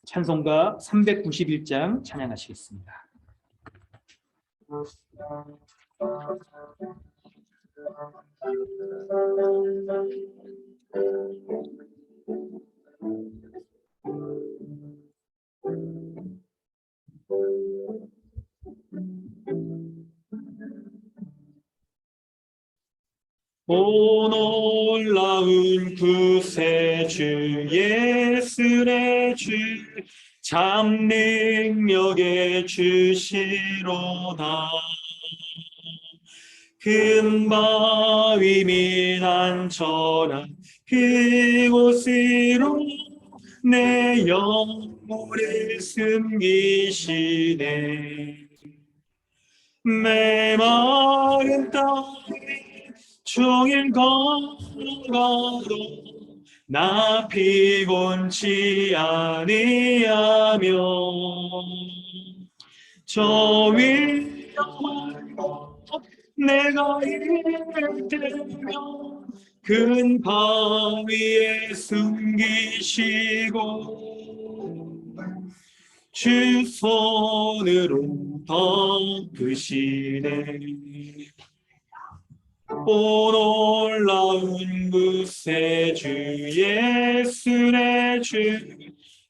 찬송가 391장 찬양하시겠습니다. 오 놀라운 구세주 예수의 주 참 능력의 주시로다. 큰 바위 및 안전한 그곳으로 내 영혼을 숨기시네. 메마른 땅에 종일 걸어가도 나 피곤치 아니하며 저 위험한 곳 내가 이를 때며 큰 바위에 숨기시고 주 손으로 덮으시네. 오 놀라운 구세주 예수의 주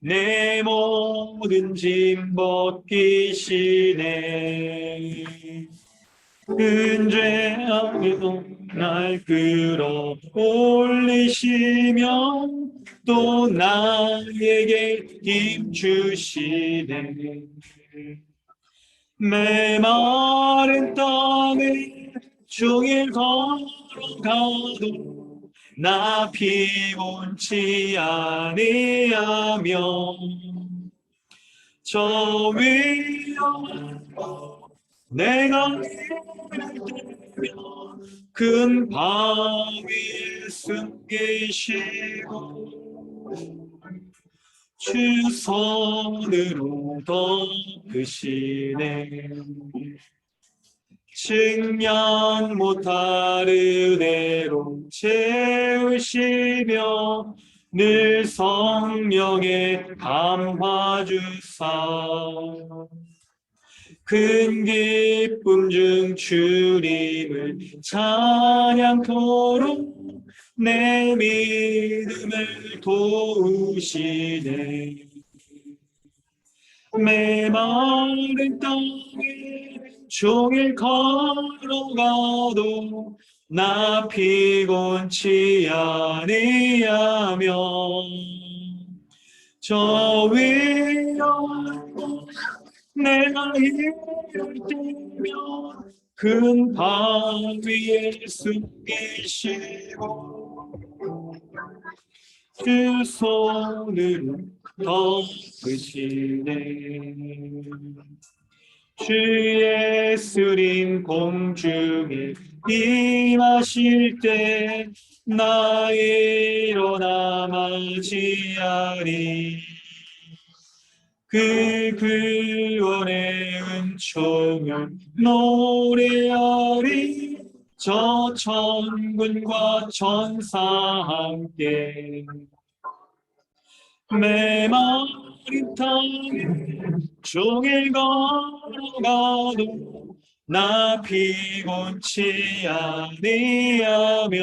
내 모든 짐 벗기시네. 큰 죄악에도 날 끌어 올리시며 또 나에게 힘 주시네. 메마른 땅을 종일 걸어가도 나 피곤치 아니하며 저 위로 내가 큰 바위에 숨기시고 주 손으로 덮으시네. 측량 못할 은혜로 채우시며 늘 성령에 감화주사 큰 기쁨 중 주님을 찬양토록 내 믿음을 도우시네. 메마른 땅에 종일 걸어가도 나 피곤치 아니하며 저 위로 내가 이를 때며 큰 바위에 숨기시고 주 손으로 덮으시네. 주 예수님 공중에 임하실 때 나 일어나 맞이하리. 그 구원의 은총을 노래하리. 저 천군과 천사 함께 메마른 땅에 종일 걸어가도 나 피곤치 아니하며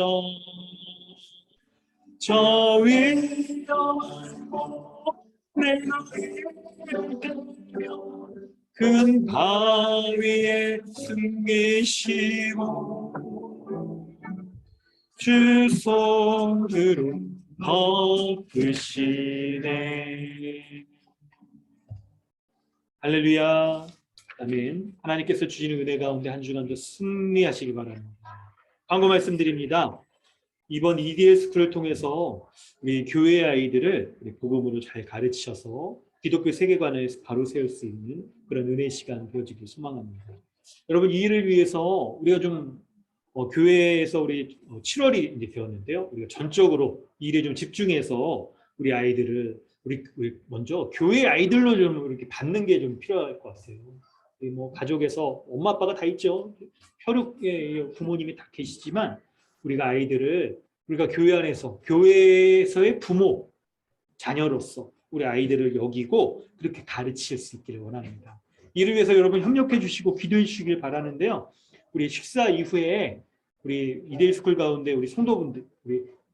저 위로 내가 이를 때며 큰 바위에 숨기시고 주 손으로 덮으시네. 할렐루야. 아멘. 하나님께서 주시는 은혜 가운데 한 주간도 승리하시기 바랍니다. 광고 말씀드립니다. 이번 EDL 스쿨을 통해서 우리 교회 아이들을 복음으로 잘 가르치셔서 기독교 세계관을 바로 세울 수 있는 그런 은혜 시간 되어지길 소망합니다. 여러분, 이 일을 위해서 우리가 좀 교회에서 우리 7월이 이제 되었는데요. 우리가 전적으로 이 일에 좀 집중해서 우리 아이들을 우리 먼저 교회 아이들로 좀 이렇게 받는 게 좀 필요할 것 같아요. 뭐 가족에서 엄마 아빠가 다 있죠. 혈육의 부모님이 다 계시지만 우리가 아이들을 우리가 교회 안에서 교회에서의 부모 자녀로서 우리 아이들을 여기고 그렇게 가르칠 수 있기를 원합니다. 이를 위해서 여러분 협력해 주시고 기도해 주시길 바라는데요. 우리 식사 이후에 우리 이데일 스쿨 가운데 우리 성도분들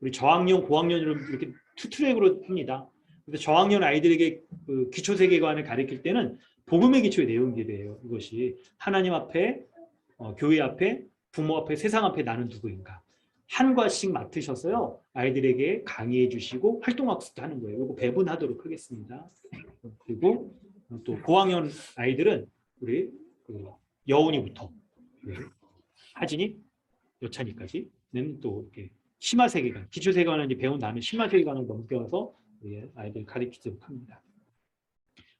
우리 저학년 고학년으로 이렇게 투트랙으로 합니다. 그래서 저학년 아이들에게 그 기초 세계관을 가르칠 때는 복음의 기초의 내용들이에요. 이것이 하나님 앞에 교회 앞에 부모 앞에 세상 앞에 나는 누구인가 한 과씩 맡으셔서요 아이들에게 강의해 주시고 활동학습도 하는 거예요. 이거 배분하도록 하겠습니다. 그리고 또 고학년 아이들은 우리 여운이부터 하진이 여찬이까지는 또 이렇게 심화 세계관 기초 세계관을 이제 배운 다음에 심화 세계관을 넘겨서 아이들 가르치도록 합니다.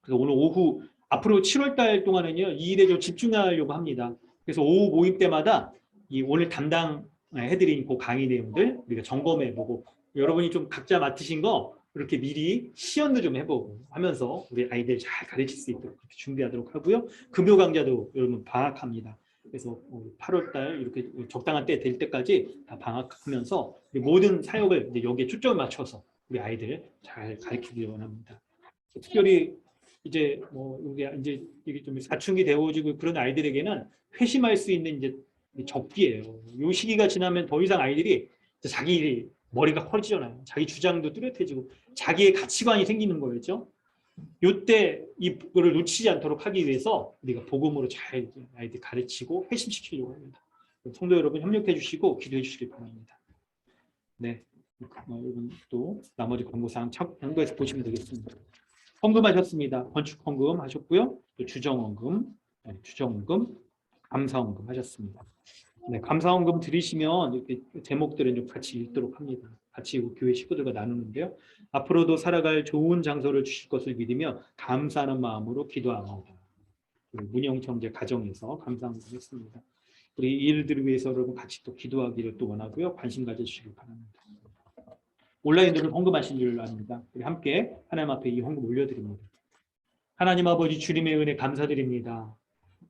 그래서 오늘 오후 앞으로 7월 달 동안은요 이 일에 좀 집중하려고 합니다. 그래서 오후 모임 때마다 이 오늘 담당해드린 그 강의 내용들 우리가 점검해보고 여러분이 좀 각자 맡으신 거 이렇게 미리 시연도 좀 해보고 하면서 우리 아이들 잘 가르칠 수 있도록 준비하도록 하고요. 금요 강좌도 여러분 방학합니다. 그래서 8월 달 이렇게 적당한 때 될 때까지 다 방학하면서 모든 사역을 이제 여기에 초점을 맞춰서 우리 아이들 잘 가르치기 원합니다. 특별히 이제 이게 좀 사춘기 되어지고 그런 아이들에게는 회심할 수 있는 이제 적기예요. 이 시기가 지나면 더 이상 아이들이 자기 머리가 커지잖아요. 자기 주장도 뚜렷해지고 자기의 가치관이 생기는 거였죠. 이때 이거를 놓치지 않도록 하기 위해서 우리가 복음으로 잘 아이들 가르치고 회심시키려고 합니다. 성도 여러분 협력해 주시고 기도해 주시기 바랍니다. 네, 여러분 또 나머지 권고사항 참고해서 보시면 되겠습니다. 헌금하셨습니다. 건축 헌금 하셨고요. 또 주정헌금, 주정헌금, 감사헌금 하셨습니다. 네, 감사헌금 드리시면 이렇게 제목들은 좀 같이 읽도록 합니다. 같이 교회 식구들과 나누는데요. 앞으로도 살아갈 좋은 장소를 주실 것을 믿으며 감사하는 마음으로 기도합니다. 문영청제 가정에서 감사헌금 했습니다. 우리 이 일들을 위해서 여러분 같이 또 기도하기를 또 원하고요. 관심 가져주시기 바랍니다. 온라인으로 헌금하신 줄 압니다. 우리 함께 하나님 앞에 이 헌금 올려드립니다. 하나님 아버지 주님의 은혜 감사드립니다.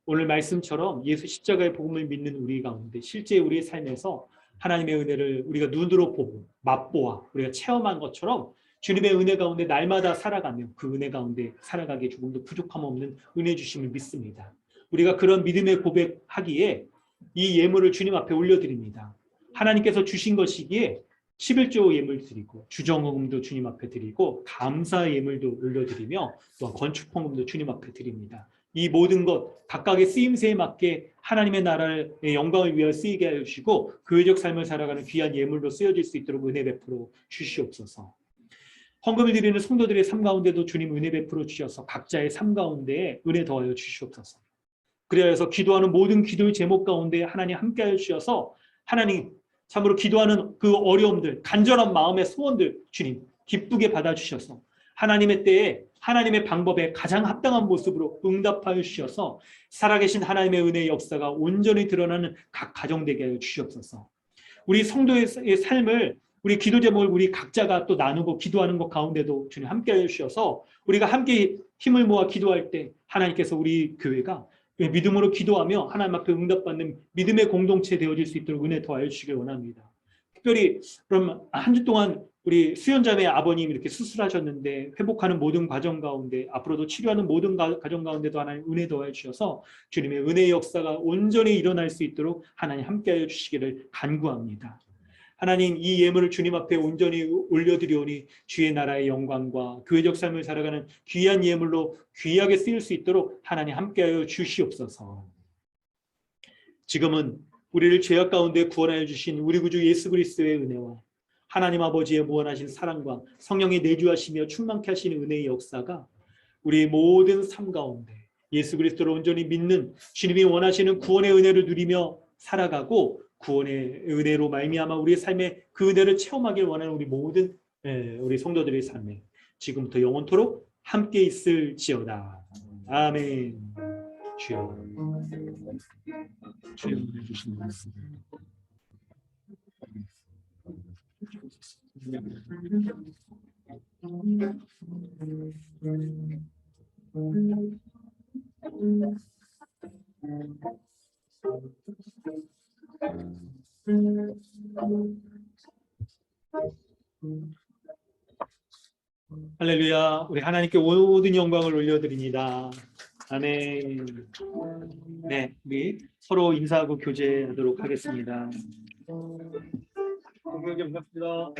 오늘 말씀처럼 예수 십자가의 복음을 믿는 우리 가운데 실제 우리의 삶에서 하나님의 은혜를 우리가 눈으로 보고 맛보아 우리가 체험한 것처럼 주님의 은혜 가운데 날마다 살아가며 그 은혜 가운데 살아가기에 조금도 부족함 없는 은혜 주심을 믿습니다. 우리가 그런 믿음의 고백하기에 이 예물을 주님 앞에 올려드립니다. 하나님께서 주신 것이기에 11조 예물 드리고 주정헌금도 주님 앞에 드리고 감사 예물도 올려드리며 또 건축헌금도 주님 앞에 드립니다. 이 모든 것 각각의 쓰임새에 맞게 하나님의 나라의 영광을 위하여 쓰이게 하여 주시고 교회적 삶을 살아가는 귀한 예물로 쓰여질 수 있도록 은혜 베풀어 주시옵소서. 헌금을 드리는 성도들의 삶 가운데도 주님 은혜 베풀어 주셔서 각자의 삶 가운데에 은혜 더하여 주시옵소서. 그래서 기도하는 모든 기도의 제목 가운데 하나님 함께하여 주셔서 하나님 참으로 기도하는 그 어려움들 간절한 마음의 소원들 주님 기쁘게 받아주셔서 하나님의 때에 하나님의 방법에 가장 합당한 모습으로 응답하여 주셔서 살아계신 하나님의 은혜의 역사가 온전히 드러나는 각 가정 되게 하여 주시옵소서. 우리 성도의 삶을 우리 기도 제목을 우리 각자가 또 나누고 기도하는 것 가운데도 주님 함께하여 주셔서 우리가 함께 힘을 모아 기도할 때 하나님께서 우리 교회가 믿음으로 기도하며 하나님 앞에 응답받는 믿음의 공동체 되어질 수 있도록 은혜 더하여 주시길 원합니다. 특별히 그럼 한 주 동안 우리 수연자매 아버님 이렇게 수술하셨는데 회복하는 모든 과정 가운데 앞으로도 치료하는 모든 과정 가운데도 하나님 은혜 더하여 주셔서 주님의 은혜의 역사가 온전히 일어날 수 있도록 하나님 함께하여 주시기를 간구합니다. 하나님 이 예물을 주님 앞에 온전히 올려드리오니 주의 나라의 영광과 교회적 삶을 살아가는 귀한 예물로 귀하게 쓰일 수 있도록 하나님 함께하여 주시옵소서. 지금은 우리를 죄악 가운데 구원하여 주신 우리 구주 예수 그리스도의 은혜와 하나님 아버지의 무한하신 사랑과 성령의 내주하시며 충만케 하시는 은혜의 역사가 우리 모든 삶 가운데 예수 그리스도를 온전히 믿는 주님이 원하시는 구원의 은혜를 누리며 살아가고 구원의 은혜로 말미암아 우리의 삶에 그 은혜를 체험하길 원하는 우리 모든 우리 성도들의 삶에 지금부터 영원토록 함께 있을지어다. 아멘. 주여 주신 말씀 할렐루야. 우리 하나님께 모든 영광을 올려드립니다. 아멘. 네, 우리 서로 인사하고 교제하도록 하겠습니다. 공경님 반갑습니다.